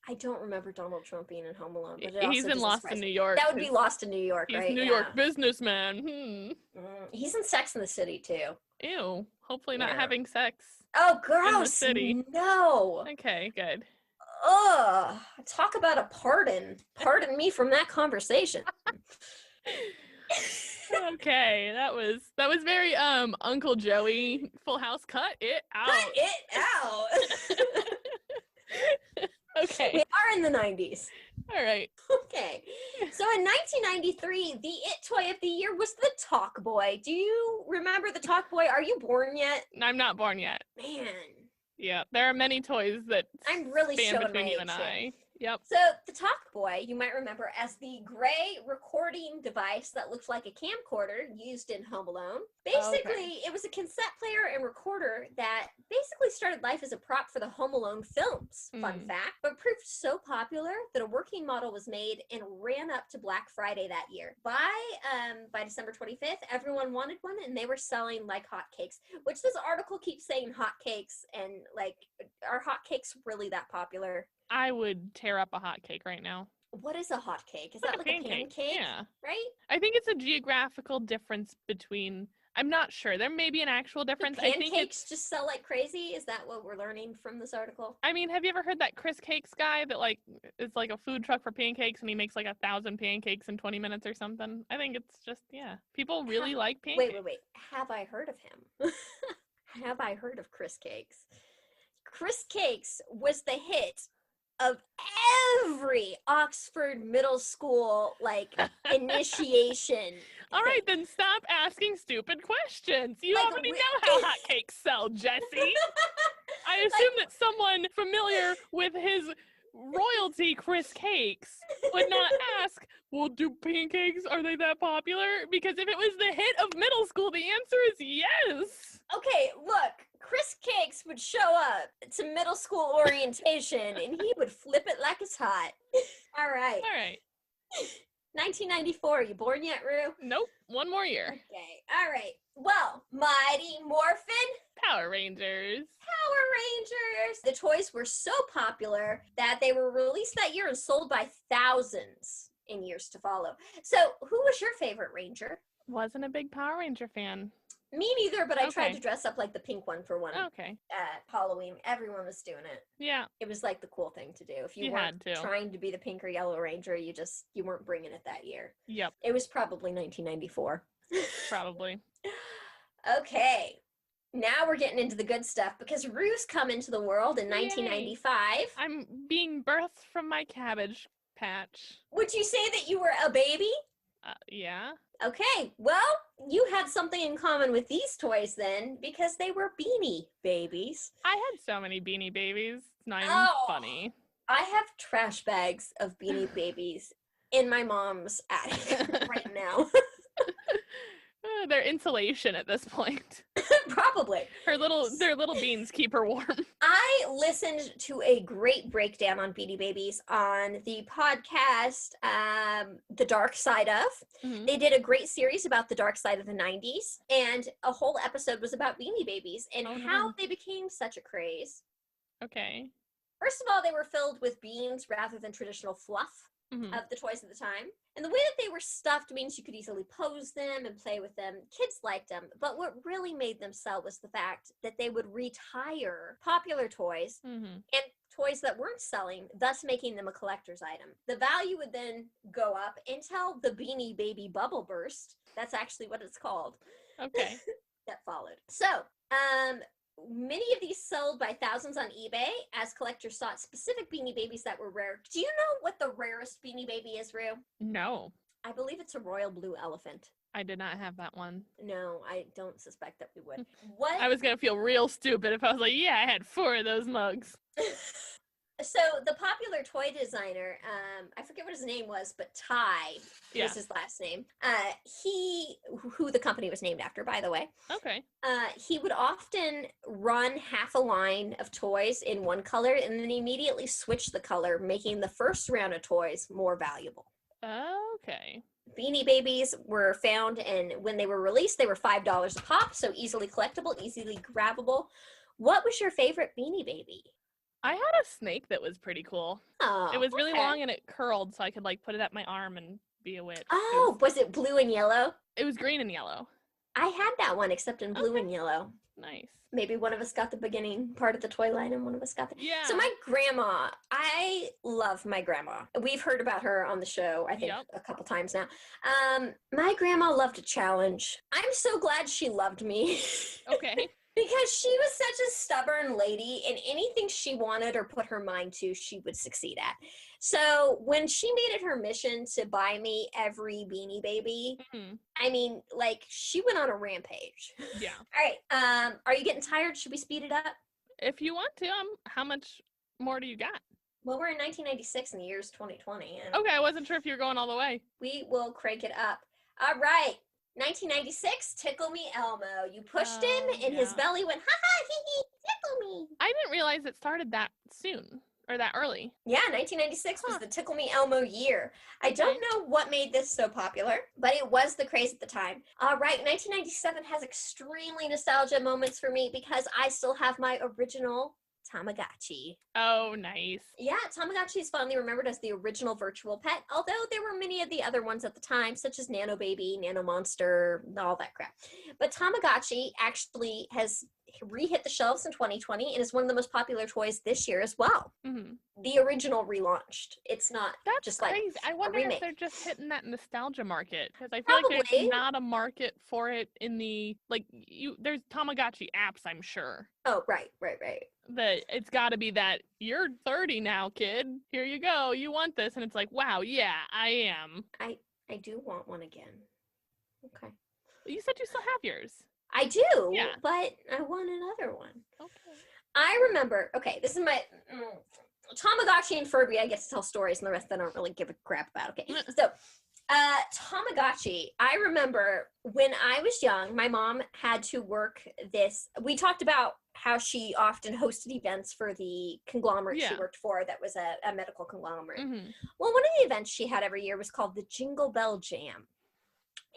I don't remember Donald Trump being in Home Alone. But he's in Lost in New York. That would be Lost in New York, right? He's New York businessman. He's in Sex in the City, too. Ew. Hopefully not having sex. Oh, gross. In the city. No. Okay, good. Ugh. Talk about a pardon. Pardon me from that conversation. Okay, that was very Uncle Joey Full House. Cut it out. Cut it out. Okay. We are in the 90s. All right. Okay. So in 1993, the It Toy of the Year was the Talk Boy. Do you remember the Talk Boy? Are you born yet? I'm not born yet. Man. Yeah, there are many toys that I'm really span showing between my you age and here. I. Yep. So the Talk Boy, you might remember as the gray recording device that looked like a camcorder used in Home Alone. Basically, It was a cassette player and recorder that basically started life as a prop for the Home Alone films, fun fact, but proved so popular that a working model was made and ran up to Black Friday that year. By December 25th, everyone wanted one and they were selling like hotcakes, which this article keeps saying hotcakes, and like, are hotcakes really that popular? I would tear up a hotcake right now. What is a hotcake? Is that like a pancake? Yeah. Right? I think it's a geographical difference between I'm not sure. There may be an actual The difference. I think pancakes just sell like crazy? Is that what we're learning from this article? I mean, have you ever heard that Chris Cakes guy that like is like a food truck for pancakes and he makes like 1,000 pancakes in 20 minutes or something? I think it's just, yeah. People really like pancakes. Wait. Have I heard of him? Have I heard of Chris Cakes? Chris Cakes was the hit of every Oxford middle school like initiation. All right, then stop asking stupid questions. You Like, already know how hotcakes sell, Jessi. I assume that someone familiar with his royalty, Chris Cakes, would not ask, well, do pancakes, are they that popular? Because if it was the hit of middle school, the answer is yes. Okay, look, Chris Cakes would show up to middle school orientation and he would flip it like it's hot. All right. 1994, you born yet, Rue? Nope, one more year. Okay, all right. Well, Mighty Morphin Power Rangers. Power Rangers. The toys were so popular that they were released that year and sold by thousands in years to follow. So, who was your favorite Ranger? Wasn't a big Power Ranger fan. Me neither, but I tried Okay. to dress up like the pink one for one Okay. at Halloween. Everyone was doing it. Yeah. It was like the cool thing to do. If you You weren't had to. trying to be the pink or yellow Ranger, you weren't bringing it that year. Yep. It was probably 1994. Probably. Okay. Now we're getting into the good stuff because Rue's come into the world in Yay. 1995. I'm being birthed from my cabbage patch. Would you say that you were a baby? Yeah. Okay, well, you had something in common with these toys then because they were Beanie Babies. I had so many Beanie Babies. It's not even Oh. funny. I have trash bags of Beanie Babies in my mom's attic right now. They're insulation at this point. Probably. Their little beans keep her warm. I listened to a great breakdown on Beanie Babies on the podcast, The Dark Side of. Mhm. They did a great series about the dark side of the 90s, and a whole episode was about Beanie Babies and Oh, how no. they became such a craze. Okay. First of all, they were filled with beans rather than traditional fluff Mhm. of the toys at the time. And the way that they were stuffed means you could easily pose them and play with them. Kids liked them. But what really made them sell was the fact that they would retire popular toys Mhm. and toys that weren't selling, thus making them a collector's item. The value would then go up until the Beanie Baby bubble burst. That's actually what it's called. Okay. That followed. So, many of these sold by thousands on eBay as collectors sought specific Beanie Babies that were rare. Do you know what the rarest Beanie Baby is, Rue? No, I believe it's a royal blue elephant. I did not have that one. No, I don't suspect that we would. What? I was gonna feel real stupid if I was like, yeah, I had 4 of those mugs. So the popular toy designer, I forget what his name was, but Ty Yeah. was his last name. Who the company was named after, by the way. Okay. He would often run half a line of toys in one color and then immediately switch the color, making the first round of toys more valuable. Okay. Beanie Babies were found, and when they were released, they were $5 a pop, so easily collectible, easily grabbable. What was your favorite Beanie Baby? I had a snake that was pretty cool. Oh, It was really okay. long and it curled, so I could like put it up my arm and be a witch. Oh, was it blue and yellow? It was green and yellow. I had that one, except in blue Okay. and yellow. Nice. Maybe one of us got the beginning part of the toy line and one of us got the... Yeah. So my grandma, I love my grandma. We've heard about her on the show, I think, Yep. a couple times now. My grandma loved a challenge. I'm so glad she loved me. Okay. Because she was such a stubborn lady, and anything she wanted or put her mind to, she would succeed at. So when she made it her mission to buy me every Beanie Baby, Mhm. I mean, like, she went on a rampage. Yeah. All right, are you getting tired? Should we speed it up? If you want to, how much more do you got? Well, we're in 1996 and the year's 2020, and Okay, I wasn't sure if you were going all the way. we will crank it up. All right. 1996, Tickle Me Elmo. You pushed him, Oh, and his yeah. belly went, ha ha, hee hee, tickle me. I didn't realize it started that soon or that early. Yeah, 1996 was Huh. the Tickle Me Elmo year. I don't Okay. know what made this so popular, but it was the craze at the time. All right, 1997 has extremely nostalgia moments for me because I still have my original Tamagotchi. Oh, nice. Yeah, Tamagotchi is fondly remembered as the original virtual pet, although there were many of the other ones at the time, such as Nano Baby, Nano Monster, all that crap. But Tamagotchi actually has re-hit the shelves in 2020 and is one of the most popular toys this year as well. Mm-hmm. The original relaunched. It's not That's just crazy. like I wonder a if remake. they're just hitting that nostalgia market, because I feel like Probably. there's not a market for it in the there's Tamagotchi apps, I'm sure. Oh, right. That it's got to be that you're 30 now, kid. Here you go. You want this, and it's like, wow, yeah, I am. I do want one again. Okay. You said you still have yours. I do, Yeah. but I want another one. Okay. I remember, okay, this is my Tamagotchi and Furby. I get to tell stories, and the rest I don't really give a crap about. Okay, so Tamagotchi. I remember when I was young, my mom had to work this. We talked about how she often hosted events for the conglomerate she worked for that was a medical conglomerate. Mm-hmm. Well, one of the events she had every year was called the Jingle Bell Jam,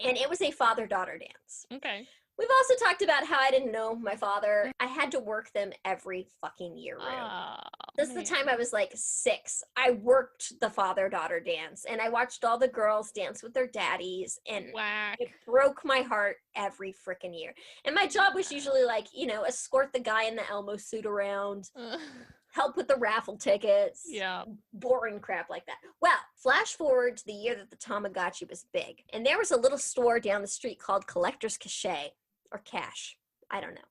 and it was a father-daughter dance. Okay. We've also talked about how I didn't know my father. I had to work them every fucking year round. This is the time I was like 6. I worked the father-daughter dance, and I watched all the girls dance with their daddies, and it broke my heart every freaking year. And my job was usually like, escort the guy in the Elmo suit around, help with the raffle tickets. Yeah. Boring crap like that. Well, flash forward to the year that the Tamagotchi was big, and there was a little store down the street called Collector's Cachet. Or Cash. I don't know.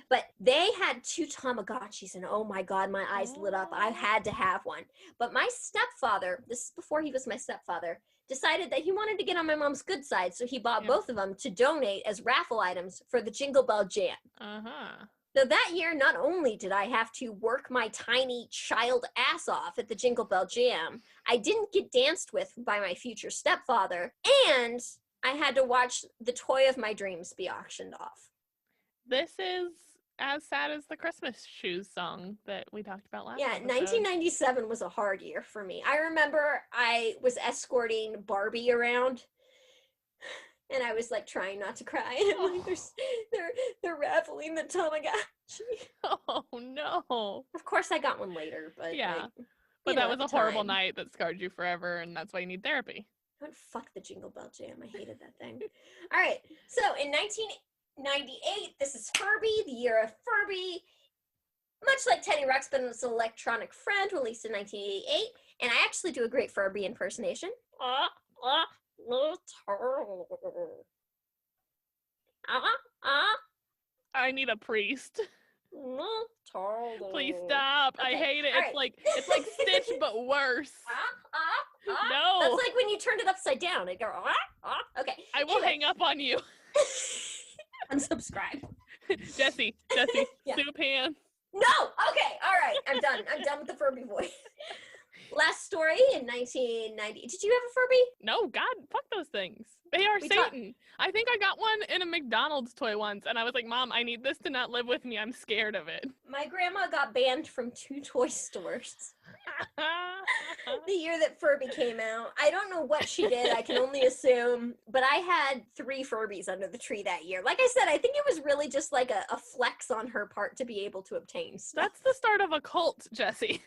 But they had 2 Tamagotchis, and oh my God, my eyes lit up. I had to have one. But my stepfather, this is before he was my stepfather, decided that he wanted to get on my mom's good side, so he bought both of them to donate as raffle items for the Jingle Bell Jam. Uh-huh. So that year, not only did I have to work my tiny child ass off at the Jingle Bell Jam, I didn't get danced with by my future stepfather, and I had to watch the toy of my dreams be auctioned off. This is as sad as the Christmas shoes song that we talked about last episode. 1997 was a hard year for me. I remember I was escorting Barbie around, and I was like trying not to cry. And like they're raffling the Tamagotchi. Oh no! Of course, I got one later, but but that was a horrible night that scarred you forever, and that's why you need therapy. Fuck the Jingle Bell Jam. I hated that thing. All right. So in 1998, this is Furby, the year of Furby. Much like Teddy Ruxpin's Electronic Friend, released in 1988. And I actually do a great Furby impersonation. I need a priest. Please stop. Okay. I hate it. It's like Stitch, but worse. No. That's like when you turned it upside down. It go, okay. I will hang up on you. Unsubscribe. Jessi, soup hand. No! Okay, all right. I'm done with the Furby voice. Last story in 1990. Did you have a Furby? No, God, fuck those things. They are Satan. I think I got one in a McDonald's toy once, and I was like, Mom, I need this to not live with me. I'm scared of it. My grandma got banned from 2 toy stores the year that Furby came out. I don't know what she did. I can only assume. But I had 3 Furbies under the tree that year. Like I said, I think it was really just like a flex on her part to be able to obtain stuff. That's the start of a cult, Jessi.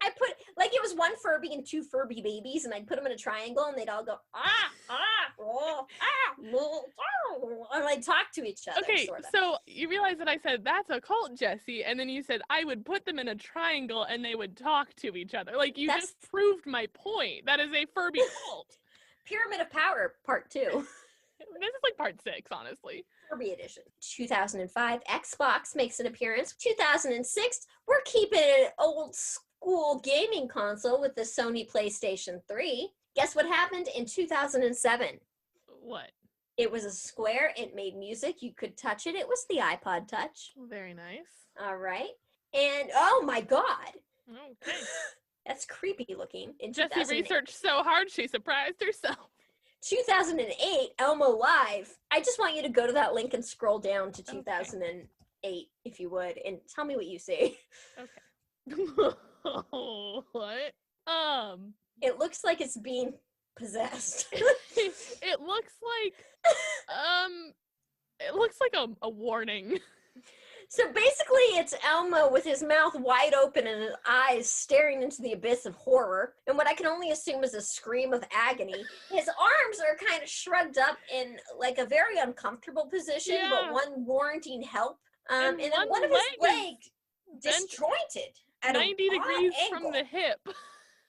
I put, like, it was 1 Furby and 2 Furby babies, and I'd put them in a triangle, and they'd all go, and I'd talk to each other. Okay, sort of. So you realize that I said, that's a cult, Jessi, and then you said, I would put them in a triangle, and they would talk to each other. Like, you just proved my point. That is a Furby cult. Pyramid of Power, part 2. This is like part 6, honestly. Furby edition. 2005, Xbox makes an appearance. 2006, we're keeping an old school gaming console with the Sony PlayStation 3. Guess what happened in 2007? What? It was a square. It made music. You could touch it. It was the iPod Touch. Very nice. All right. And, oh my God. Okay. That's creepy looking. Jessi researched so hard, she surprised herself. 2008, Elmo Live. I just want you to go to that link and scroll down to 2008, if you would, and tell me what you see. Okay. What? It looks like it's being possessed. It looks like a warning. So basically, it's Elmo with his mouth wide open and his eyes staring into the abyss of horror, and what I can only assume is a scream of agony. His arms are kind of shrugged up in like a very uncomfortable position, but one warranting help. And then one of his legs disjointed at 90 degrees angle. from the hip.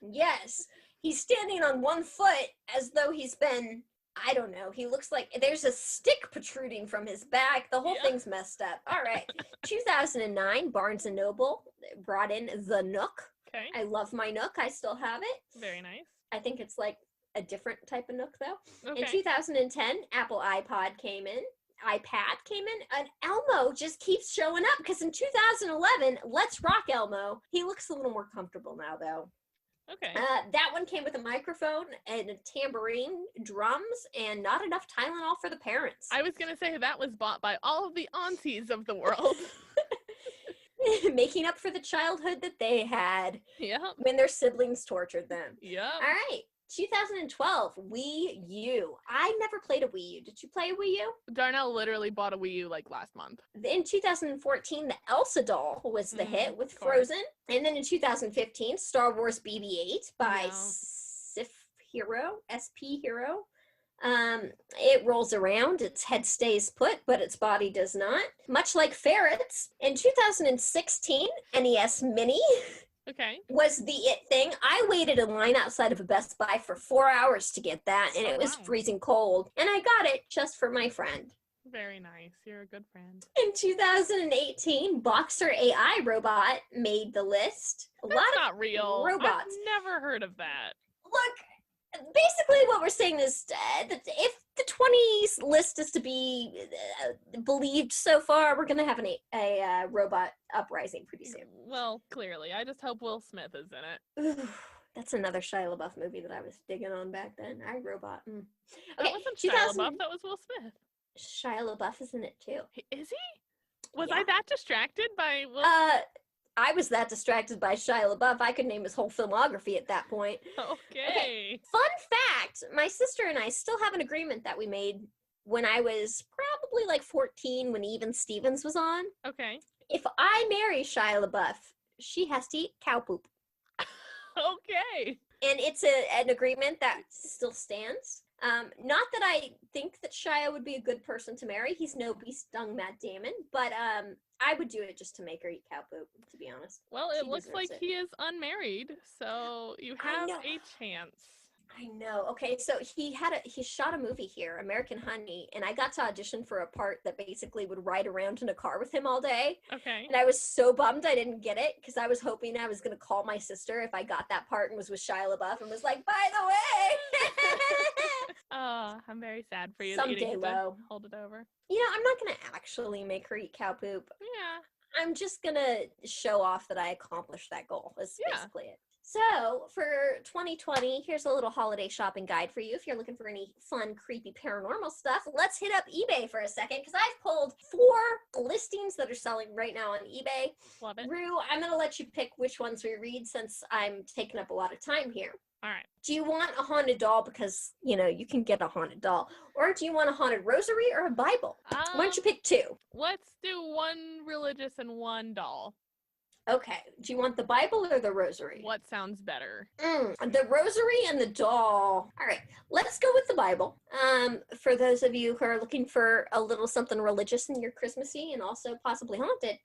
Yes, he's standing on one foot as though he's been, I don't know, he looks like there's a stick protruding from his back. The whole thing's messed up. All right. 2009, Barnes & Noble brought in the Nook. Okay. I love my Nook. I still have it. Very nice. I think it's like a different type of Nook, though. Okay. In 2010, Apple iPad came in. iPad came in, and Elmo just keeps showing up because in 2011, Let's Rock Elmo. He looks a little more comfortable now, though. Okay. That one came with a microphone and a tambourine, drums, and not enough Tylenol for the parents. I was going to say that was bought by all of the aunties of the world. Making up for the childhood that they had Yep. when their siblings tortured them. Yep. All right. 2012, Wii U. I never played a Wii U. Did you play a Wii U? Darnell literally bought a Wii U like last month. In 2014, the Elsa doll was the hit with Frozen. And then in 2015, Star Wars BB-8 by Sif Hero, SP Hero. It rolls around, its head stays put, but its body does not. Much like ferrets, in 2016, NES Mini was the it thing. I waited in line outside of a Best Buy for 4 hours to get that, and it was freezing cold. And I got it just for my friend. Very nice. You're a good friend. In 2018, Boxer AI robot made the list. That's not real. Robots. I've never heard of that. Look, basically what we're saying is that if the 20s list is to be believed so far, we're going to have a robot uprising pretty soon. Well, clearly. I just hope Will Smith is in it. That's another Shia LaBeouf movie that I was digging on back then. iRobot. Okay, that wasn't Shia LaBeouf, that was Will Smith. Shia LaBeouf is in it too. Is he? Was I that distracted by Will I was that distracted by Shia LaBeouf, I could name his whole filmography at that point. Okay. Fun fact, my sister and I still have an agreement that we made when I was probably like 14 when Even Stevens was on. Okay. If I marry Shia LaBeouf, she has to eat cow poop. Okay. And it's an agreement that still stands. Not that I think that Shia would be a good person to marry. He's no bee-stung Matt Damon, but I would do it just to make her eat cow poop, to be honest. Well, it looks like he is unmarried, so you have a chance. I know. Okay, so he shot a movie here, American Honey, and I got to audition for a part that basically would ride around in a car with him all day. Okay. And I was so bummed I didn't get it because I was hoping I was going to call my sister if I got that part and was with Shia LaBeouf and was like, by the way. I'm very sad for you. Someday, that you didn't Lo. Hold it over. You know, I'm not going to actually make her eat cow poop. Yeah. I'm just going to show off that I accomplished that goal. That's basically it. So, for 2020, here's a little holiday shopping guide for you. If you're looking for any fun, creepy, paranormal stuff, let's hit up eBay for a second, because I've pulled 4 listings that are selling right now on eBay. Love it. Rue, I'm going to let you pick which ones we read, since I'm taking up a lot of time here. All right. Do you want a haunted doll? Because, you know, you can get a haunted doll. Or do you want a haunted rosary or a Bible? Why don't you pick 2? Let's do one religious and one doll. Okay. Do you want the Bible or the rosary? What sounds better? The rosary and the doll. All right. Let's go with the Bible. For those of you who are looking for a little something religious in your Christmassy and also possibly haunted,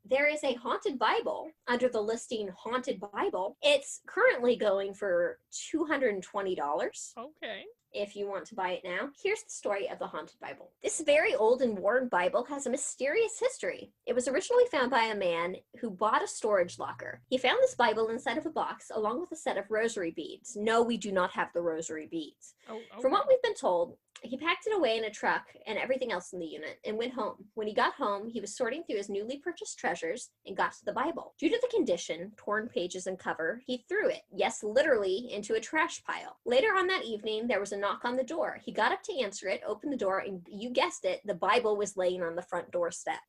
there is a haunted Bible under the listing Haunted Bible. It's currently going for $220. Okay. If you want to buy it now. Here's the story of the Haunted Bible. This very old and worn Bible has a mysterious history. It was originally found by a man who bought a storage locker. He found this Bible inside of a box along with a set of rosary beads. No, we do not have the rosary beads. From what we've been told, he packed it away in a truck and everything else in the unit and went home. When he got home, he was sorting through his newly purchased treasures and got to the Bible. Due to the condition, torn pages and cover, he threw it, yes, literally, into a trash pile. Later on that evening, there was a knock on the door. He got up to answer it, opened the door, and you guessed it, the Bible was laying on the front doorstep.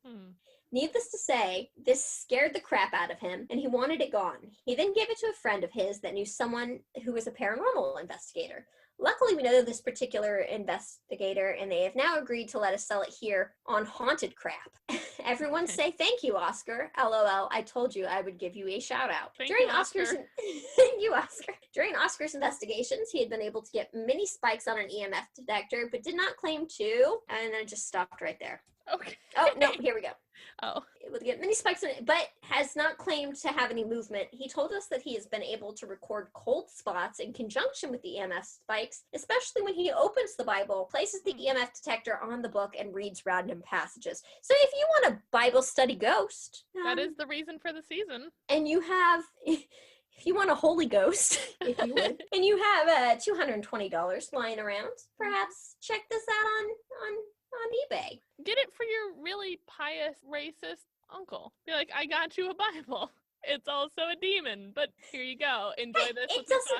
Needless to say, this scared the crap out of him, and he wanted it gone. He then gave it to a friend of his that knew someone who was a paranormal investigator. Luckily, we know this particular investigator, and they have now agreed to let us sell it here on Haunted Crap. Everyone say thank you, Oscar. LOL, I told you I would give you a shout out. Thank During you, Oscar's Oscar. Thank you, Oscar. During Oscar's investigations, he had been able to get many spikes on an EMF detector, but did not claim to, and then it just stopped right there. Okay. Oh, no, here we go. Oh. Able to get many spikes in it, but has not claimed to have any movement. He told us that he has been able to record cold spots in conjunction with the EMF spikes, especially when he opens the Bible, places the EMF detector on the book, and reads random passages. So if you want a Bible study ghost, That is the reason for the season. and you have, if you want a Holy Ghost, if you would, and you have $220 lying around, perhaps check this out on eBay. Get it for your really pious, racist uncle. Be like, I got you a Bible. It's also a demon, but here you go. Enjoy Hey, this.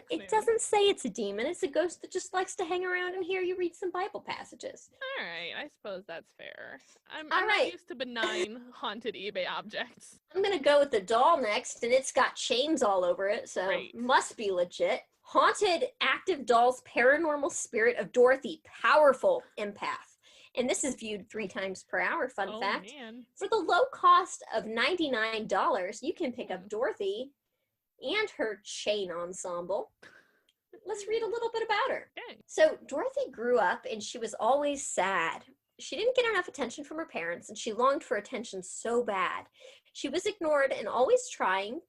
it doesn't say it's a demon. It's a ghost that just likes to hang around and hear you read some Bible passages. All right, I suppose that's fair. I'm All not right. used to benign haunted eBay objects. I'm gonna go with the doll next, and it's got chains all over it, so Great. must be legit. Haunted active doll's paranormal spirit of Dorothy, powerful empath. And this is viewed 3 times per hour, fun Oh, fact. man. For the low cost of $99, you can pick up Dorothy and her chain ensemble. Let's read a little bit about her. Okay. So Dorothy grew up and she was always sad. She didn't get enough attention from her parents and she longed for attention so bad. She was ignored and always trying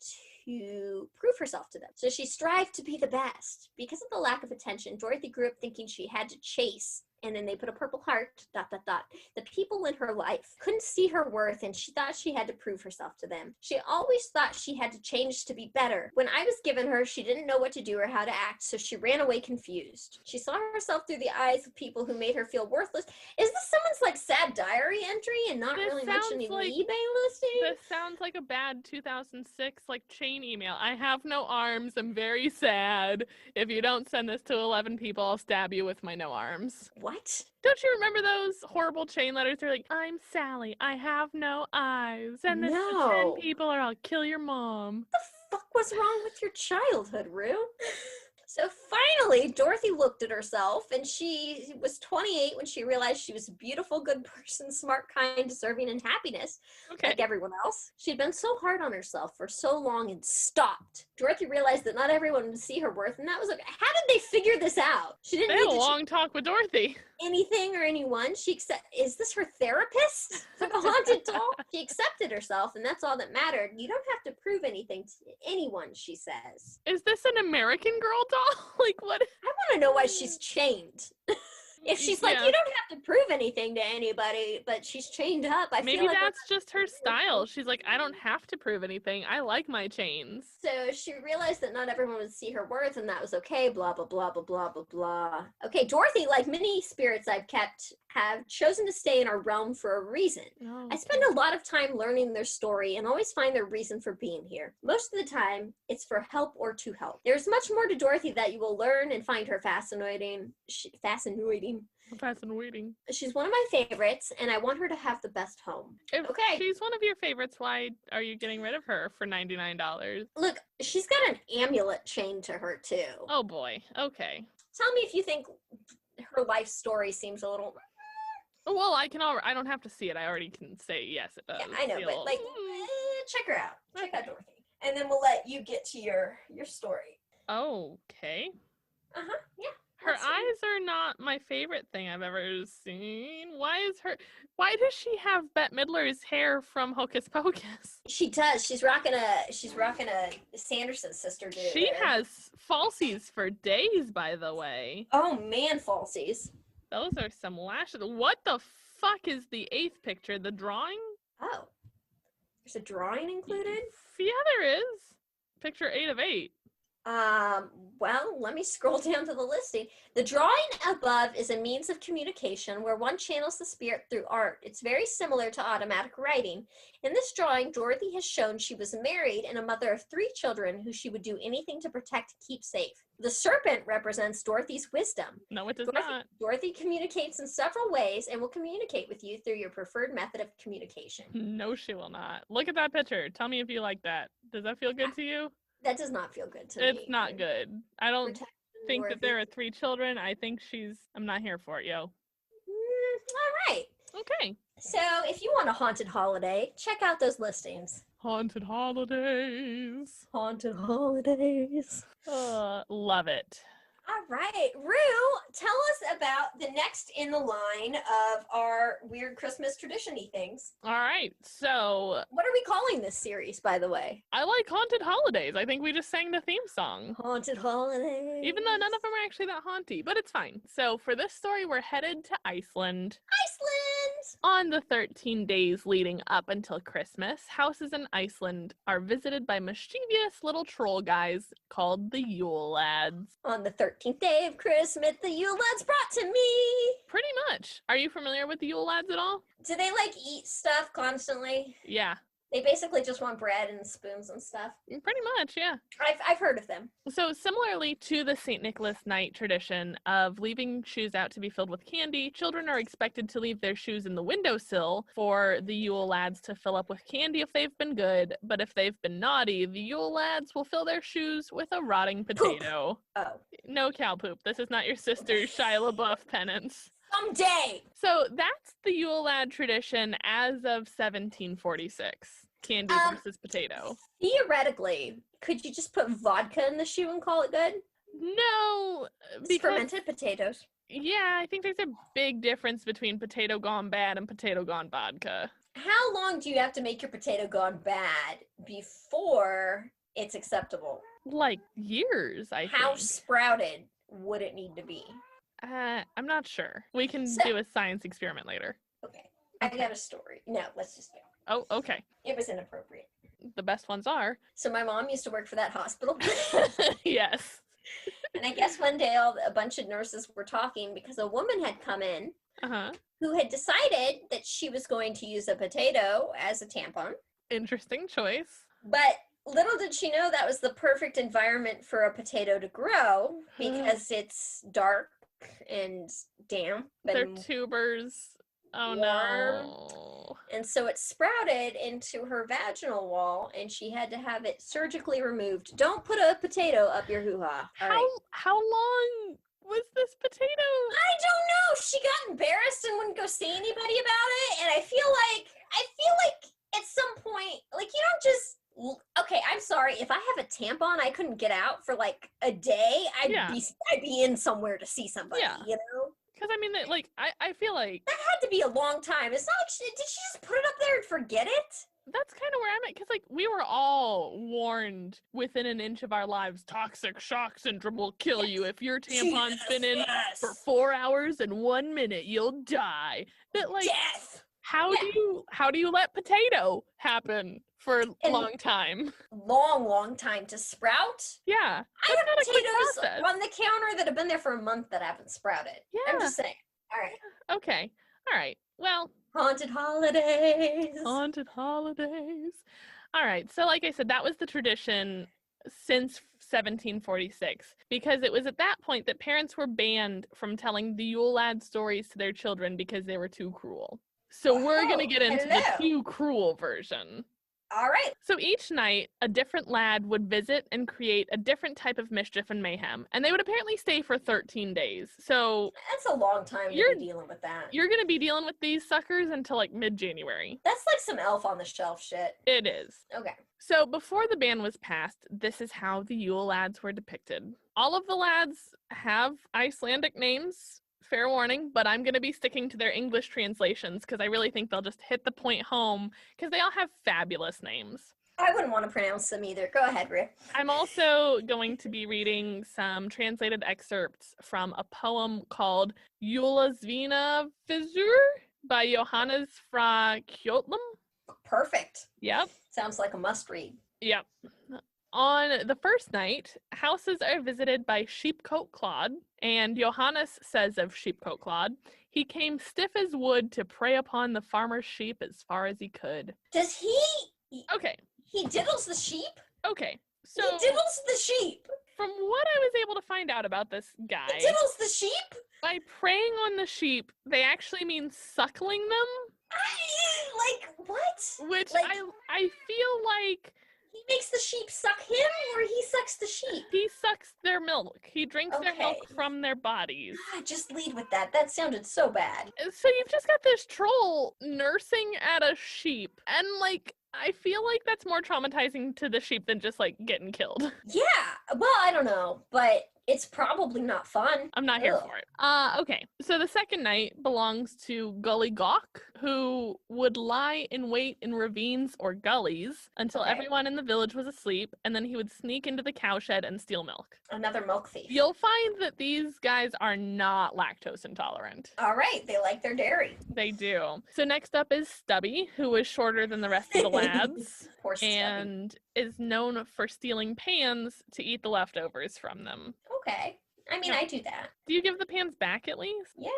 to prove herself to them. So she strived to be the best. Because of the lack of attention, Dorothy grew up thinking she had to chase, and then they put a purple heart, ... The people in her life couldn't see her worth, and she thought she had to prove herself to them. She always thought she had to change to be better. When I was given her, she didn't know what to do or how to act, so she ran away confused. She saw herself through the eyes of people who made her feel worthless. Is this someone's like sad diary entry and not This really mentioning sounds like- eBay listing? This sounds like a bad 2006 like chain email. I have no arms. I'm very sad. If you don't send this to 11 people, I'll stab you with my no arms. What? Don't you remember those horrible chain letters? They're like, I'm Sally. I have no eyes. Send this to No. 10 people or I'll kill your mom. What the fuck was wrong with your childhood, Rue? So finally, Dorothy looked at herself, and she was 28 when she realized she was a beautiful, good person, smart, kind, deserving, and happiness, Okay. like everyone else. She'd been so hard on herself for so long and stopped. Dorothy realized that not everyone would see her worth, and that was okay. How did they figure this out? She didn't They had need a to long talk with Dorothy. anything or anyone. Is this her therapist for the haunted doll? She accepted herself, and that's all that mattered. You don't have to prove anything to anyone, she says. Is this an American Girl doll? Like, what? I want to know why she's chained. If she's like, Yeah. you don't have to prove anything to anybody, but she's chained up, I Maybe feel like that's just her style. She's like, I don't have to prove anything. I like my chains. So she realized that not everyone would see her worth, and that was okay, blah, blah, blah, blah, blah, blah, blah. Okay, Dorothy, like many spirits I've kept, have chosen to stay in our realm for a reason. Oh, I spend a lot of time learning their story and always find their reason for being here. Most of the time, it's for help or to help. There's much more to Dorothy that you will learn and find her fascinating. Fascinating. Fascinating. She's one of my favorites, and I want her to have the best home. If Okay. she's one of your favorites, why are you getting rid of her for $99? Look, she's got an amulet chained to her, too. Oh boy. Okay. Tell me if you think her life story seems a little... Well, I don't have to see it. I already can say yes, it does. Yeah, I know, Feel- but, like, check her out. Check out Dorothy. And then we'll let you get to your story. Okay. Uh-huh, yeah. Her That's right. eyes are not my favorite thing I've ever seen. Why does she have Bette Midler's hair from Hocus Pocus? She does. She's rocking a Sanderson sister dude. She there. has falsies for days, by the way. Oh man, falsies. Those are some lashes. What the fuck is the 8th picture? The drawing? Oh. There's a drawing included? Yeah, there is. Picture 8 of 8. Well, let me scroll down to the listing. The drawing above is a means of communication where one channels the spirit through art. It's very similar to automatic writing. In this drawing, Dorothy has shown she was married and a mother of 3 children who she would do anything to protect and keep safe. The serpent represents Dorothy's wisdom. No, it does Dorothy, not. Dorothy communicates in several ways and will communicate with you through your preferred method of communication. No, she will not. Look at that picture. Tell me if you like that. Does that feel good to you? That does not feel good to me. It's not good. I don't. Protection. think that there are 3 children. I think I'm not here for it, yo. All right. Okay. So if you want a haunted holiday, check out those listings. Haunted holidays. Haunted holidays. Love it. All right, Rue, tell us about the next in the line of our weird Christmas tradition-y things. All right, so... What are we calling this series, by the way? I like haunted holidays. I think we just sang the theme song. Haunted holidays. Even though none of them are actually that haunty, but it's fine. So for this story, we're headed to Iceland. Iceland! On the 13 days leading up until Christmas, houses in Iceland are visited by mischievous little troll guys called the Yule Lads. On the 13th day of Christmas, the Yule Lads brought to me. Pretty much. Are you familiar with the Yule Lads at all? Do they, like, eat stuff constantly? Yeah. They basically just want bread and spoons and stuff. Pretty much, yeah. I've heard of them. So similarly to the St. Nicholas night tradition of leaving shoes out to be filled with candy, children are expected to leave their shoes in the windowsill for the Yule Lads to fill up with candy if they've been good, but if they've been naughty, the Yule Lads will fill their shoes with a rotting potato. Poop. Oh. No cow poop. This is not your sister's Shia LaBeouf penance. Someday! So that's the Yule Lad tradition as of 1746. Candy versus potato. Theoretically, could you just put vodka in the shoe and call it good? No, because fermented potatoes. Yeah, I think there's a big difference between potato gone bad and potato gone vodka. How long do you have to make your potato gone bad before it's acceptable? Like years, I think. How sprouted would it need to be? I'm not sure. We can do a science experiment later. Okay. I got a story. No, let's just go. Oh, okay. It was inappropriate. The best ones are. So my mom used to work for that hospital. Yes. And I guess one day a bunch of nurses were talking because a woman had come in who had decided that she was going to use a potato as a tampon. Interesting choice. But little did she know that was the perfect environment for a potato to grow because it's dark and damp. They're tubers. Oh no. And so it sprouted into her vaginal wall and she had to have it surgically removed. Don't put a potato up your hoo-ha. How long was this potato? I don't know. She got embarrassed and wouldn't go see anybody about it. And I feel like at some point, like, you don't just, okay, I'm sorry. If I have a tampon I couldn't get out for like a day, I'd be in somewhere to see somebody, you know? Because, I mean, like, I feel like... That had to be a long time. It's not like did she just put it up there and forget it? That's kind of where I'm at, because, like, we were all warned within an inch of our lives, toxic shock syndrome will kill you. If your tampon's been in for 4 hours and 1 minute, you'll die. That, like, death! How do you let potato happen for a long time? Long time to sprout? Yeah. I have potatoes on the counter that have been there for a month that haven't sprouted. Yeah. I'm just saying. All right. Okay. All right. Well. Haunted holidays. Haunted holidays. All right. So like I said, that was the tradition since 1746, because it was at that point that parents were banned from telling the Yule Lad stories to their children because they were too cruel. So we're going to get into the too cruel version. All right. So each night, a different lad would visit and create a different type of mischief and mayhem. And they would apparently stay for 13 days. So that's a long time to be dealing with that. You're going to be dealing with these suckers until like mid-January. That's like some Elf on the Shelf shit. It is. Okay. So before the ban was passed, this is how the Yule Lads were depicted. All of the lads have Icelandic names. Fair warning, but I'm going to be sticking to their English translations because I really think they'll just hit the point home because they all have fabulous names. I wouldn't want to pronounce them either. Go ahead, Rick. I'm also going to be reading some translated excerpts from a poem called Jólasveina Visur by Johannes fra Kjóllum. Perfect. Yep. Sounds like a must read. Yep. On the first night, houses are visited by Sheepcoat Claude, and Johannes says of Sheepcoat Claude, he came stiff as wood to prey upon the farmer's sheep as far as he could. Does he? Okay. He diddles the sheep? Okay. So he diddles the sheep? From what I was able to find out about this guy... He diddles the sheep? By preying on the sheep, they actually mean suckling them. Like, what? Which I feel like He makes the sheep suck him, or he sucks the sheep? He sucks their milk. He drinks their milk Okay. from their bodies. God, just lead with that. That sounded so bad. So you've just got this troll nursing at a sheep. And, like, I feel like that's more traumatizing to the sheep than just, like, getting killed. Yeah, well, I don't know, but it's probably not fun. I'm not here Ugh. for it. Okay. So the second night belongs to Gully Gawk, who would lie in wait in ravines or gullies until Okay. everyone in the village was asleep, and then he would sneak into the cowshed and steal milk. Another milk thief. You'll find that these guys are not lactose intolerant. All right, they like their dairy. They do. So next up is Stubby, who is shorter than the rest of the lads. Poor Stubby. And is known for stealing pans to eat the leftovers from them. Okay. I mean, Yeah. I do that. Do you give the pans back at least? Yeah.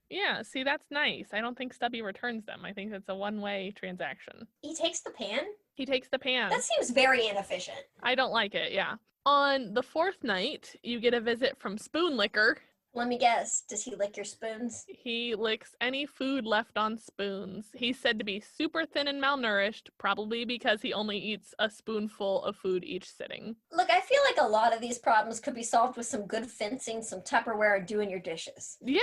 Yeah, see, that's nice. I don't think Stubby returns them. I think that's a one-way transaction. He takes the pan? He takes the pan. That seems very inefficient. I don't like it, yeah. On the fourth night, you get a visit from Spoon Licker. Let me guess. Does he lick your spoons? He licks any food left on spoons. He's said to be super thin and malnourished, probably because he only eats a spoonful of food each sitting. Look, I feel like a lot of these problems could be solved with some good fencing, some Tupperware, and doing your dishes. Yeah,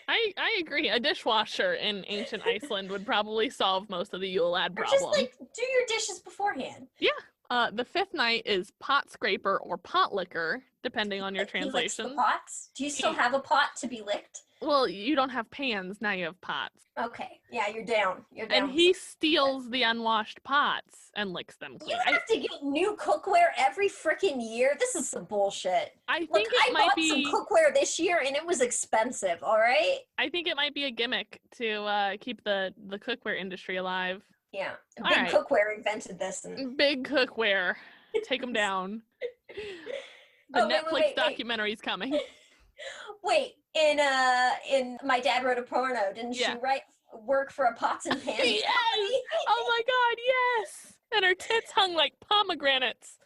I agree. A dishwasher in ancient Iceland would probably solve most of the Yule Lad Or problem. just, like, do your dishes beforehand. The fifth night is pot scraper or pot licker, depending on your Like, he licks translation. the pots? Do you still have a pot to be licked? Well, you don't have pans, now you have pots. Okay. Yeah, you're down. You're down. And he steals the unwashed pots and licks them clean. You have to get new cookware every freaking year? This is some bullshit. I Look, think I it might bought be. some cookware this year and it was expensive, all right? I think it might be a gimmick to keep the cookware industry alive. Yeah. All Big right. Cookware invented this. And Big cookware, take them down. The Oh, wait, Netflix wait, wait. documentary's coming. wait, in My Dad Wrote a Porno, didn't Yeah. she work for a pots and pans Yes! company? Oh my God, yes! And her tits hung like pomegranates.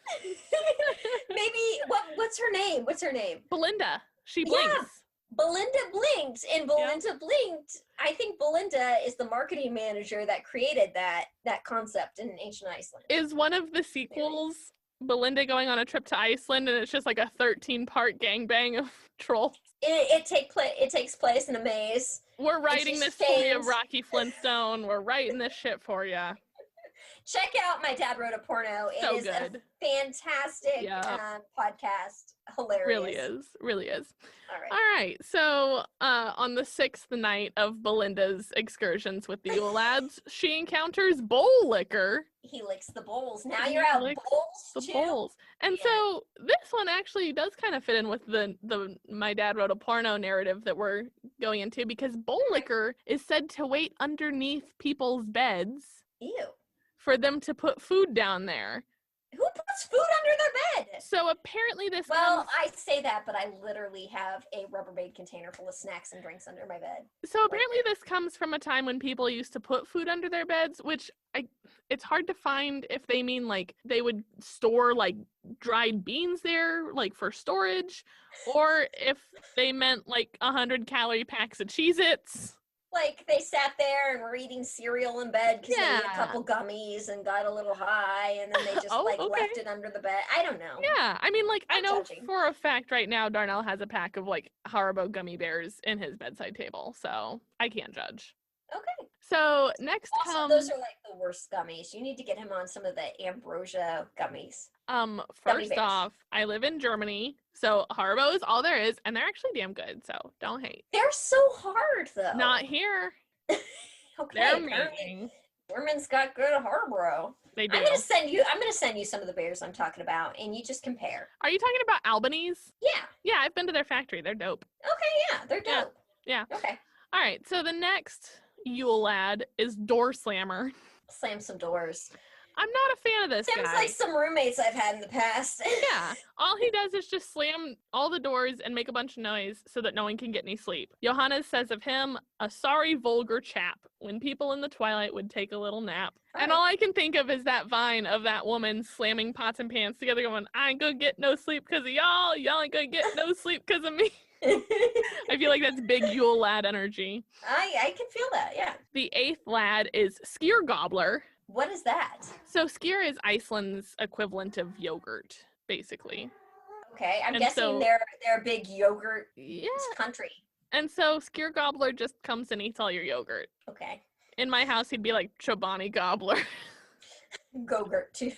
Maybe what's her name? What's her name? Belinda, she Yeah. blinks. Belinda blinked, and Belinda blinked. I think Belinda is the marketing manager that created that concept in ancient Iceland. Is one of the sequels Belinda going on a trip to Iceland, and it's just like a 13-part gangbang of trolls? It takes place in a maze. We're writing she this for you, stands- Rocky Flintstone. We're writing this shit for you. Check out My Dad Wrote a Porno. It So is good. a fantastic Yeah. Podcast. Hilarious. Really is. All right. All right, so on the sixth night of Belinda's excursions with the Yule Lads, she encounters Bowl Licker. He licks the bowls. Now He you're out licks bowls The too. bowls. And Yeah. so this one actually does kind of fit in with the My Dad Wrote a Porno narrative that we're going into, because Bowl Licker is said to wait underneath people's beds Ew. for them to put food down there. Who puts food under their bed? So apparently this Well, comes, I say that, but I literally have a Rubbermaid container full of snacks and drinks under my bed. so apparently this comes from a time when people used to put food under their beds, which it's hard to find if they mean like they would store like dried beans there, like for storage, or if they meant like 100-calorie packs of Cheez-Its. Like, they sat there and were eating cereal in bed because they ate Yeah. a couple gummies and got a little high, and then they just, Oh, left okay. it under the bed. I don't know. Yeah, I mean, like, I I'm know judging. for a fact right now Darnell has a pack of like Haribo gummy bears in his bedside table, so I can't judge. Okay. So next Also, comes those are, like, the worst gummies. You need to get him on some of the ambrosia gummies. Gummy first bears. off, I live in Germany, so Haribo is all there is, and they're actually damn good, so don't hate. They're so hard, though. Not here. Okay. They're apparently mean. German's got good Harborough. They do. I'm gonna send you some of the bears I'm talking about, and you just compare. Are you talking about Albanese? Yeah. Yeah, I've been to their factory. They're dope. Okay. Yeah. They're Yeah. dope. Yeah. Okay. All right, so the next Yule Lad is Door Slammer. Slam some doors. I'm not a fan of this Sounds guy. like some roommates I've had in the past. Yeah, all he does is just slam all the doors and make a bunch of noise so that no one can get any sleep. Johannes says of him, a sorry vulgar chap, when people in the twilight would take a little nap. And all I can think of is that vine of that woman slamming pots and pans together going, I ain't gonna get no sleep because of y'all, y'all ain't gonna get no sleep because of me. I feel like that's big Yule Lad energy. I can feel that, yeah. The eighth lad is Skier Gobbler. What is that? So skyr is Iceland's equivalent of yogurt, basically. Okay, I'm And guessing so- they're a big yogurt Yeah. country. And so skyr gobbler just comes and eats all your yogurt. Okay. In my house, he'd be like Chobani gobbler. Gogurt too.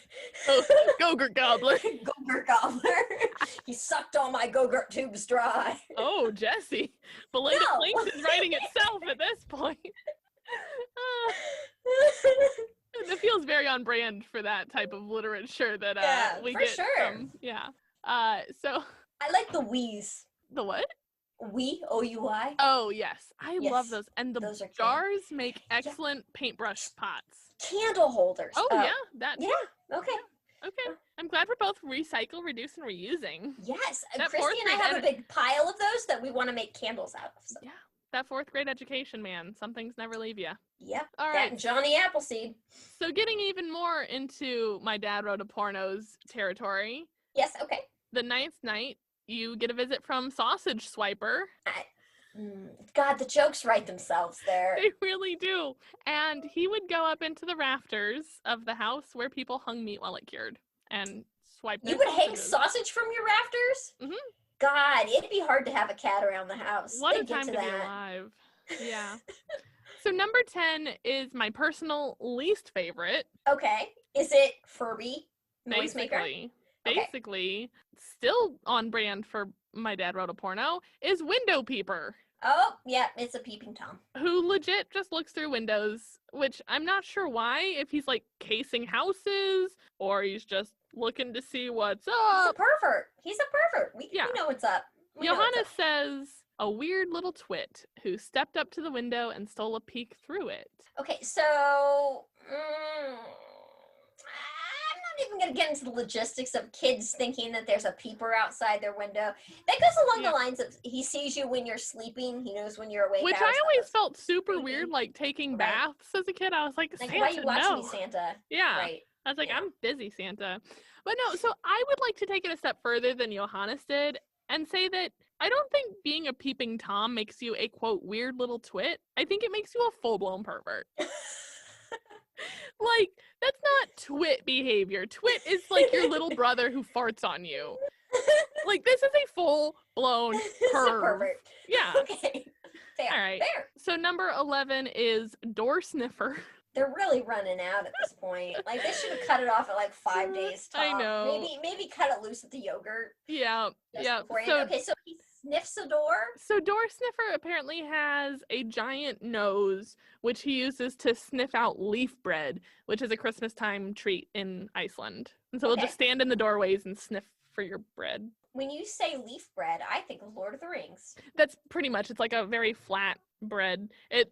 Gogurt gobbler. Gogurt gobbler. He sucked all my Gogurt tubes dry. Oh, Jessi. Belated No. Links is writing itself at this point. It feels very on brand for that type of literature that Yeah, we for get sure. from. Yeah. So I like the Wees. the what? Wee, O-U-I. Oh, yes. I love Yes, those. And the those are good. jars make excellent paintbrush pots. Candle holders. Oh, yeah. That too. Yeah. Okay. Okay. I'm glad we're both recycle, reduce, and reusing. Yes. That Christy fourth and I grade have a big pile of those that we want to make candles out of. So. Yeah. That fourth grade education, man. Some things never leave you. Yep. All That right. and Johnny Appleseed. So getting even more into my dad wrote a pornos territory, Yes. Okay. the ninth night, you get a visit from Sausage Swiper. God, the jokes write themselves there. They really do. And he would go up into the rafters of the house where people hung meat while it cured and swipe their You would hang sausages. sausage from your rafters? Mhm. God, it'd be hard to have a cat around the house. What a They'd get time to be that. alive. Yeah. So number 10 is my personal least favorite. Okay. Is it Furby? Noisemaker? Basically, Okay. basically, still on brand for my dad wrote a porno, is Window Peeper, Oh, yeah, it's a peeping Tom. who legit just looks through windows, which I'm not sure why, if he's like casing houses or he's just looking to see what's He's a up. pervert. He's a pervert. We Yeah. know what's up. We know what's Johannes up. says a weird little twit who stepped up to the window and stole a peek through it. Okay, so I'm not even going to get into the logistics of kids thinking that there's a peeper outside their window. That goes along Yeah. the lines of he sees you when you're sleeping. He knows when you're awake. Which was I like, always felt super creepy. weird, like taking Right. baths as a kid. I was like, like, Santa, why are you watching no. me, Santa? Yeah. Right. I was like, Yeah. I'm busy, Santa. But no, so I would like to take it a step further than Johannes did and say that I don't think being a peeping Tom makes you a, quote, weird little twit. I think it makes you a full-blown pervert. Like, that's not twit behavior. Twit is like your little brother who farts on you. Like, this is a full-blown It's a perv. pervert. Yeah. Okay. Fair. All right. Fair. So number 11 is Door Sniffer. They're really running out at this point. Like they should have cut it off at like 5 days top. I know. Maybe cut it loose at the yogurt. Yeah. Just Yeah. beforehand. So Okay, so he sniffs a door. So Door Sniffer apparently has a giant nose, which he uses to sniff out leaf bread, which is a Christmas time treat in Iceland. And so he'll Okay. just stand in the doorways and sniff for your bread. When you say leaf bread, I think of Lord of the Rings. That's pretty much, it's like a very flat bread. It's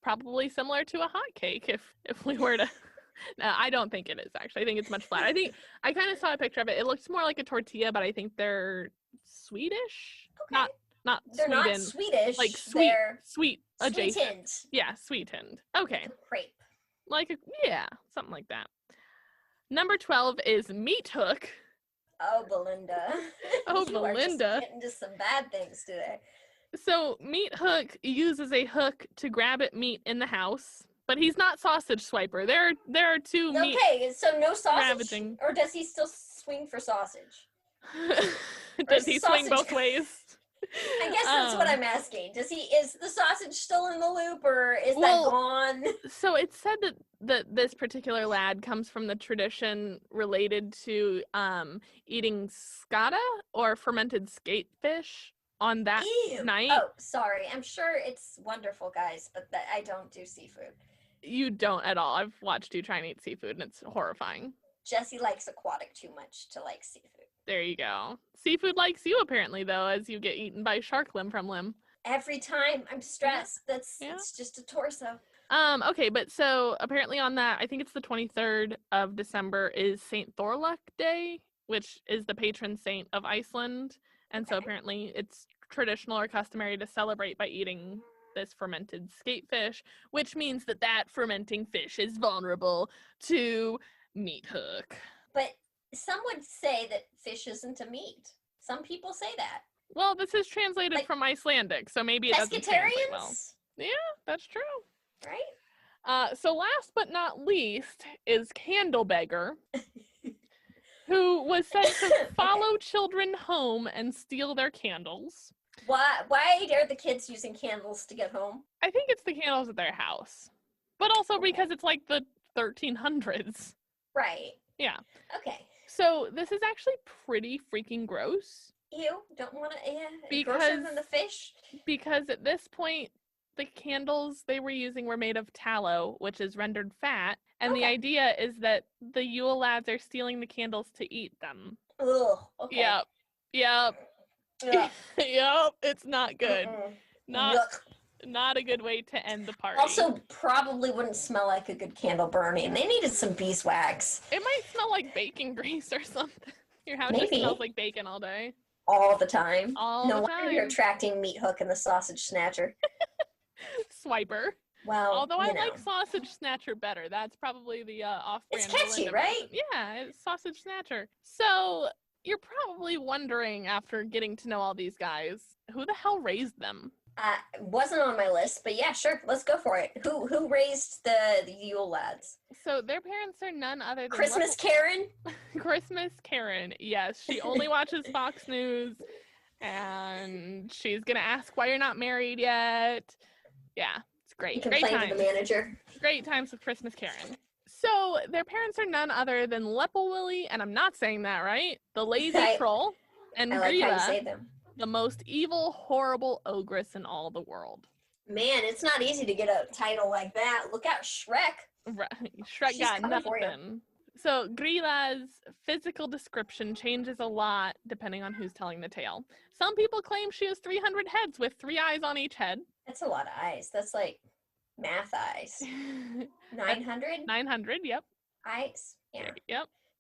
probably similar to a hot cake if we were to... No, I don't think it is, actually. I think it's much flatter. I think I kind of saw a picture of it. It looks more like a tortilla, but I think they're Swedish. Okay. Not They're Sweden. not Swedish. Like sweet, They're sweet adjacent. sweetened. Yeah, sweetened. Okay. Crepe. Yeah, something like that. Number 12 is Meat Hook. Oh, Belinda. Oh, You are just Belinda. getting into some bad things today. So Meat Hook uses a hook to grab at meat in the house, but he's not Sausage Swiper. There are two meat. Okay, so no sausage, ravaging. or does he still swing for sausage? Does is he the swing sausage- both ways? I guess that's what Um, I'm asking. Is the sausage still in the loop, or is Well, that gone? So it's said that this particular lad comes from the tradition related to eating scata or fermented skatefish on that Ew. night. Oh, sorry. I'm sure it's wonderful, guys, but I don't do seafood. You don't at all. I've watched you try and eat seafood, and it's horrifying. Jessi likes aquatic too much to like seafood. There you go. Seafood likes you, apparently, though, as you get eaten by shark limb from limb. Every time I'm stressed, Yeah. it's just a torso. Okay, but so apparently on that, I think it's the 23rd of December is St. Thorluk Day, which is the patron saint of Iceland. And so Okay. apparently it's traditional or customary to celebrate by eating this fermented skatefish, which means that fermenting fish is vulnerable to Meat Hook. But some would say that fish isn't a meat. Some people say that. Well, this is translated Like, from Icelandic, so maybe it doesn't translate well. Pescatarians, Yeah, that's true. right? So last but not least is Candle Beggar, who was said to follow children home and steal their candles. Why are the kids using candles to get home? I think it's the candles at their house, but also because it's like the 1300s. Right. Yeah. Okay. So this is actually pretty freaking gross. Ew, don't want to, Because- grosser than the fish? Because at this point, the candles they were using were made of tallow, which is rendered fat. And the Okay. idea is that the Yule Lads are stealing the candles to eat them. Ugh, okay. Yep. Ugh. Yep. It's not good. Mm-mm. Not a good way to end the party. Also, probably wouldn't smell like a good candle burning. They needed some beeswax. It might smell like bacon grease or something. Your house Maybe. just smells like bacon all day. All the time. All No the wonder you're time. attracting Meat Hook and the Sausage Snatcher. Swiper. Well, Although I you know. like Sausage Snatcher better. That's probably the off-brand. It's catchy, Belinda right? version. Yeah, it's Sausage Snatcher. So you're probably wondering, after getting to know all these guys, who the hell raised them? Wasn't on my list, but yeah, sure, let's go for it. Who raised the Yule Lads? So their parents are none other than Christmas Karen? Christmas Karen. Yes, she only watches Fox News, and she's gonna ask why you're not married yet. Yeah, it's great. Great Complain to times. the manager. Great times with Christmas Karen. So their parents are none other than Lepelwilly, and I'm not saying that right, the lazy I- troll, and I like how you Grilla, say them. the most evil, horrible ogress in all the world. Man, it's not easy to get a title like that. Look out, Shrek. Right. Shrek She's got coming for you. nothing. So Grilla's physical description changes a lot depending on who's telling the tale. Some people claim she has 300 heads with 3 eyes on each head. That's a lot of eyes. That's like math eyes. 900 900, yep. eyes. Yeah.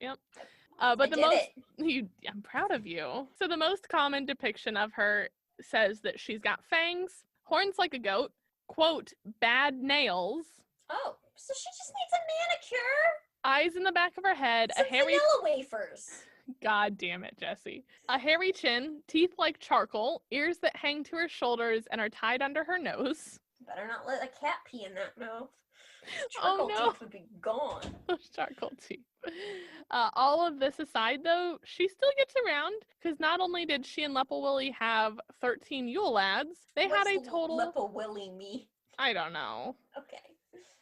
Yep. I But the did most it. I'm proud of you. So the most common depiction of her says that she's got fangs, horns like a goat, quote, bad nails, Oh, so she just needs a manicure. eyes in the back of her head, Some a hairy vanilla wafers. God damn it, Jessi. A hairy chin, teeth like charcoal, ears that hang to her shoulders and are tied under her nose. Better not let a cat pee in that mouth. Oh, Charcoal no. teeth would be gone. Those charcoal teeth. All of this aside, though, she still gets around because not only did she and Lepelwilly have 13 Yule Lads, they had a total. Lippa Willy me. I don't know. Okay.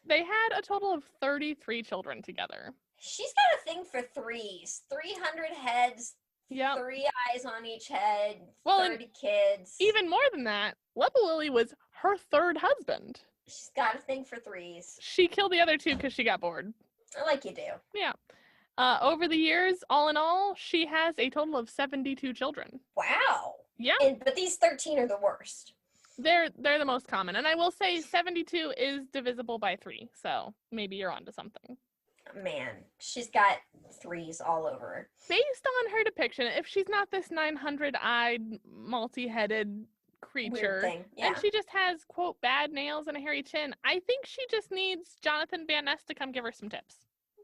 They had a total of 33 children together. She's got a thing for threes. 300 heads, Yep. 3 eyes on each head, Well, and 30 kids. Even more than that, Lepelwilly was her third husband. She's got a thing for threes. She killed the other 2 because she got bored. Like you do. Yeah. Over the years, all in all, she has a total of 72 children. Wow. Yeah, But these 13 are the worst. they're the most common. And I will say 72 is divisible by 3, so maybe you're onto something. Man, she's got threes all over her. Based on her depiction, if she's not this 900-eyed, multi-headed creature, Weird thing. Yeah. and she just has, quote, bad nails and a hairy chin, I think she just needs Jonathan Van Ness to come give her some tips.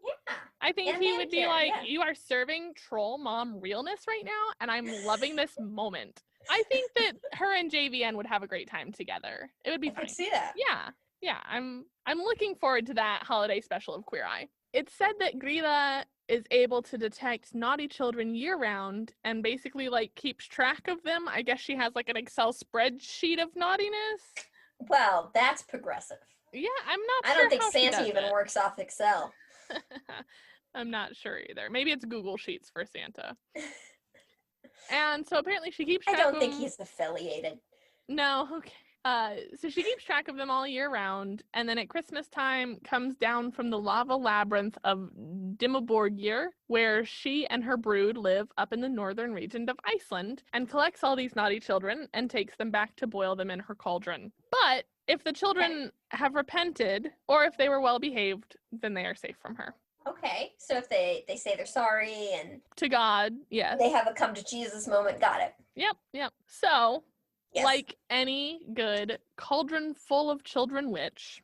Yeah. I think And he would be manicure, like, yeah. you are serving troll mom realness right now, and I'm loving this moment. I think that her and JVN would have a great time together. It would be I fun. could see that. Yeah, I'm looking forward to that holiday special of Queer Eye. It's said that Grilla is able to detect naughty children year-round and basically, like, keeps track of them. I guess she has, like, an Excel spreadsheet of naughtiness. Well, that's progressive. Yeah, I'm not I sure don't think how she Santa does even it. works off Excel. I'm not sure either. Maybe it's Google Sheets for Santa. And so apparently she keeps I track don't of think them. he's affiliated. No, okay. So she keeps track of them all year round, and then at Christmas time comes down from the lava labyrinth of Dimmaborgir, where she and her brood live up in the northern region of Iceland, and collects all these naughty children and takes them back to boil them in her cauldron. But if the children have repented, or if they were well behaved, then they are safe from her. Okay, so if they say they're sorry and To God, yes. they have a come to Jesus moment, got it. Yep. So, Yes. like any good cauldron full of children witch,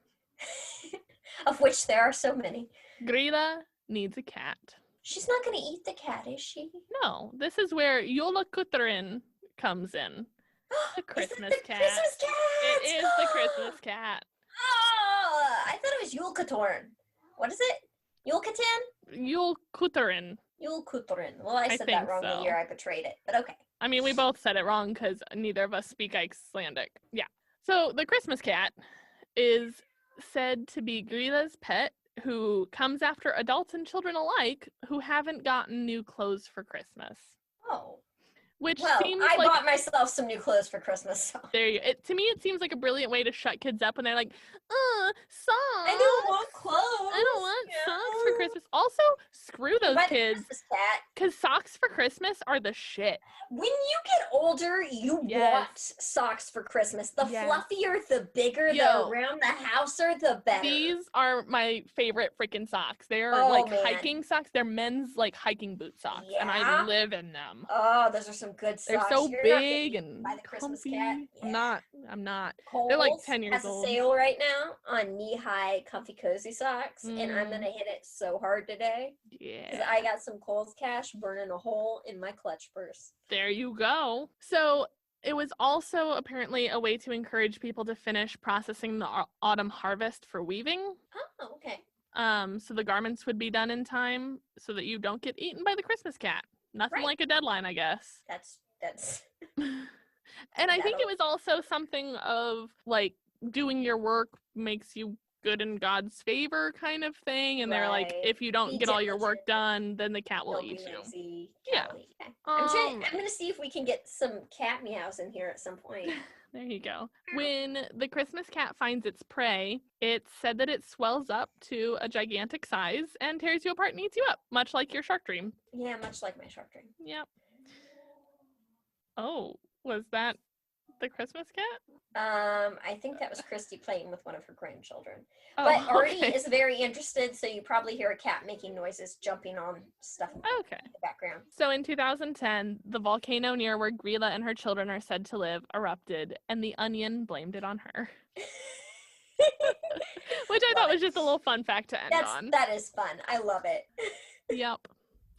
Of which there are so many. Grilla needs a cat. She's not going to eat the cat, is she? No, this is where Yule Lads comes in. The Is it Christmas the cat. Christmas cat? It is the Christmas cat. Oh, I thought it was Yule Katorn. What is it? Yule Katan? Yule Kutherin. Yule Kutherin. Well, I said that think wrong so. the year I betrayed it, but okay. I mean, we both said it wrong because neither of us speak Icelandic. Yeah. So the Christmas cat is said to be Grila's pet, who comes after adults and children alike who haven't gotten new clothes for Christmas. Oh. Which Well, seems I like bought myself some new clothes for Christmas, so. there you. To me, it seems like a brilliant way to shut kids up when they're like, socks. I don't want clothes. I don't want socks for Christmas. Also, screw those Buy the kids, Christmas cat. because socks for Christmas are the shit. When you get older, you Yes. want socks for Christmas. The Yes. fluffier, the bigger, Yo. the around the house are, the better. These are my favorite freaking socks. They're Oh, like man. hiking socks. They're men's like hiking boot socks, and I Yeah? live in them. Oh, those are some good They're socks. so You're not big getting and by the Christmas comfy. cat. I'm not. Kohl's They're like 10 years has old. a sale right now on knee-high comfy cozy socks, and I'm Mm. gonna hit it so hard today because Yeah. I got some Kohl's cash burning a hole in my clutch purse. There you go. So it was also apparently a way to encourage people to finish processing the autumn harvest for weaving. Oh, okay. So the garments would be done in time so that you don't get eaten by the Christmas cat. Nothing Right. like a deadline, I guess. That's And I think it was also something of like doing your work makes you good in God's favor kind of thing. And they're like, Right. if you don't Be get all your work diligent. done, then the cat will Don't be eat you. lazy. Yeah. Cat will eat you. I'm gonna see if we can get some cat meows in here at some point. There you go. When the Christmas cat finds its prey, it's said that it swells up to a gigantic size and tears you apart and eats you up, much like your shark dream. Yeah, much like my shark dream. Yep. Oh, was that the Christmas cat? I think that was Christy playing with one of her grandchildren. Oh, But Artie okay. is very interested, so you probably hear a cat making noises, jumping on stuff in Okay. the background. So in 2010, the volcano near where Grilla and her children are said to live erupted, and the Onion blamed it on her. Which I thought was just a little fun fact to end on. That is fun. I love it. Yep.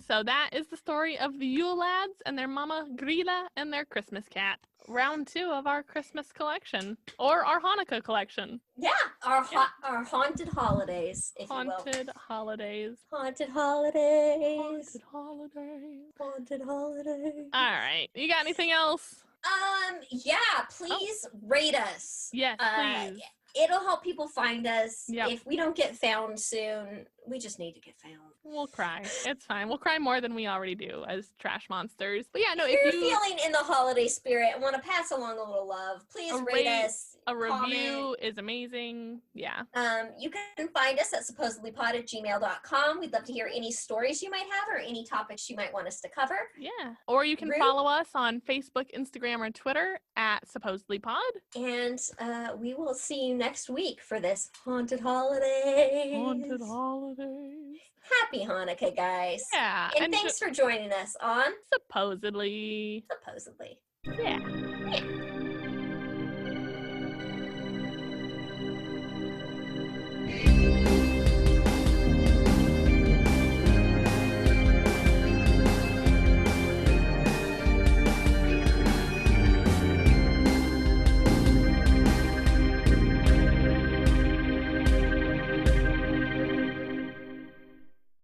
So that is the story of the Yule Lads and their mama Grilla and their Christmas cat. Round 2 of our Christmas collection, or our Hanukkah collection. Yeah, our haunted holidays, if you will. Haunted holidays. Haunted holidays. Haunted holidays. Haunted holidays. All right. You got anything else? Yeah, please rate us. Yes, please. It'll help people find us. Yep. If we don't get found soon, we just need to get found. We'll cry. It's fine. We'll cry more than we already do as trash monsters. But yeah, no, If if you're you feeling in the holiday spirit and want to pass along a little love, please rate us. a review comment. is amazing. Yeah. You can find us at supposedlypod@gmail.com. We'd love to hear any stories you might have or any topics you might want us to cover. Yeah. Or you can Rude. follow us on Facebook, Instagram, or Twitter at supposedlypod. And we will see you next week for this haunted holidays. Haunted holidays. Happy Hanukkah, guys. Yeah. And thanks for joining us on supposedly. Supposedly. Yeah.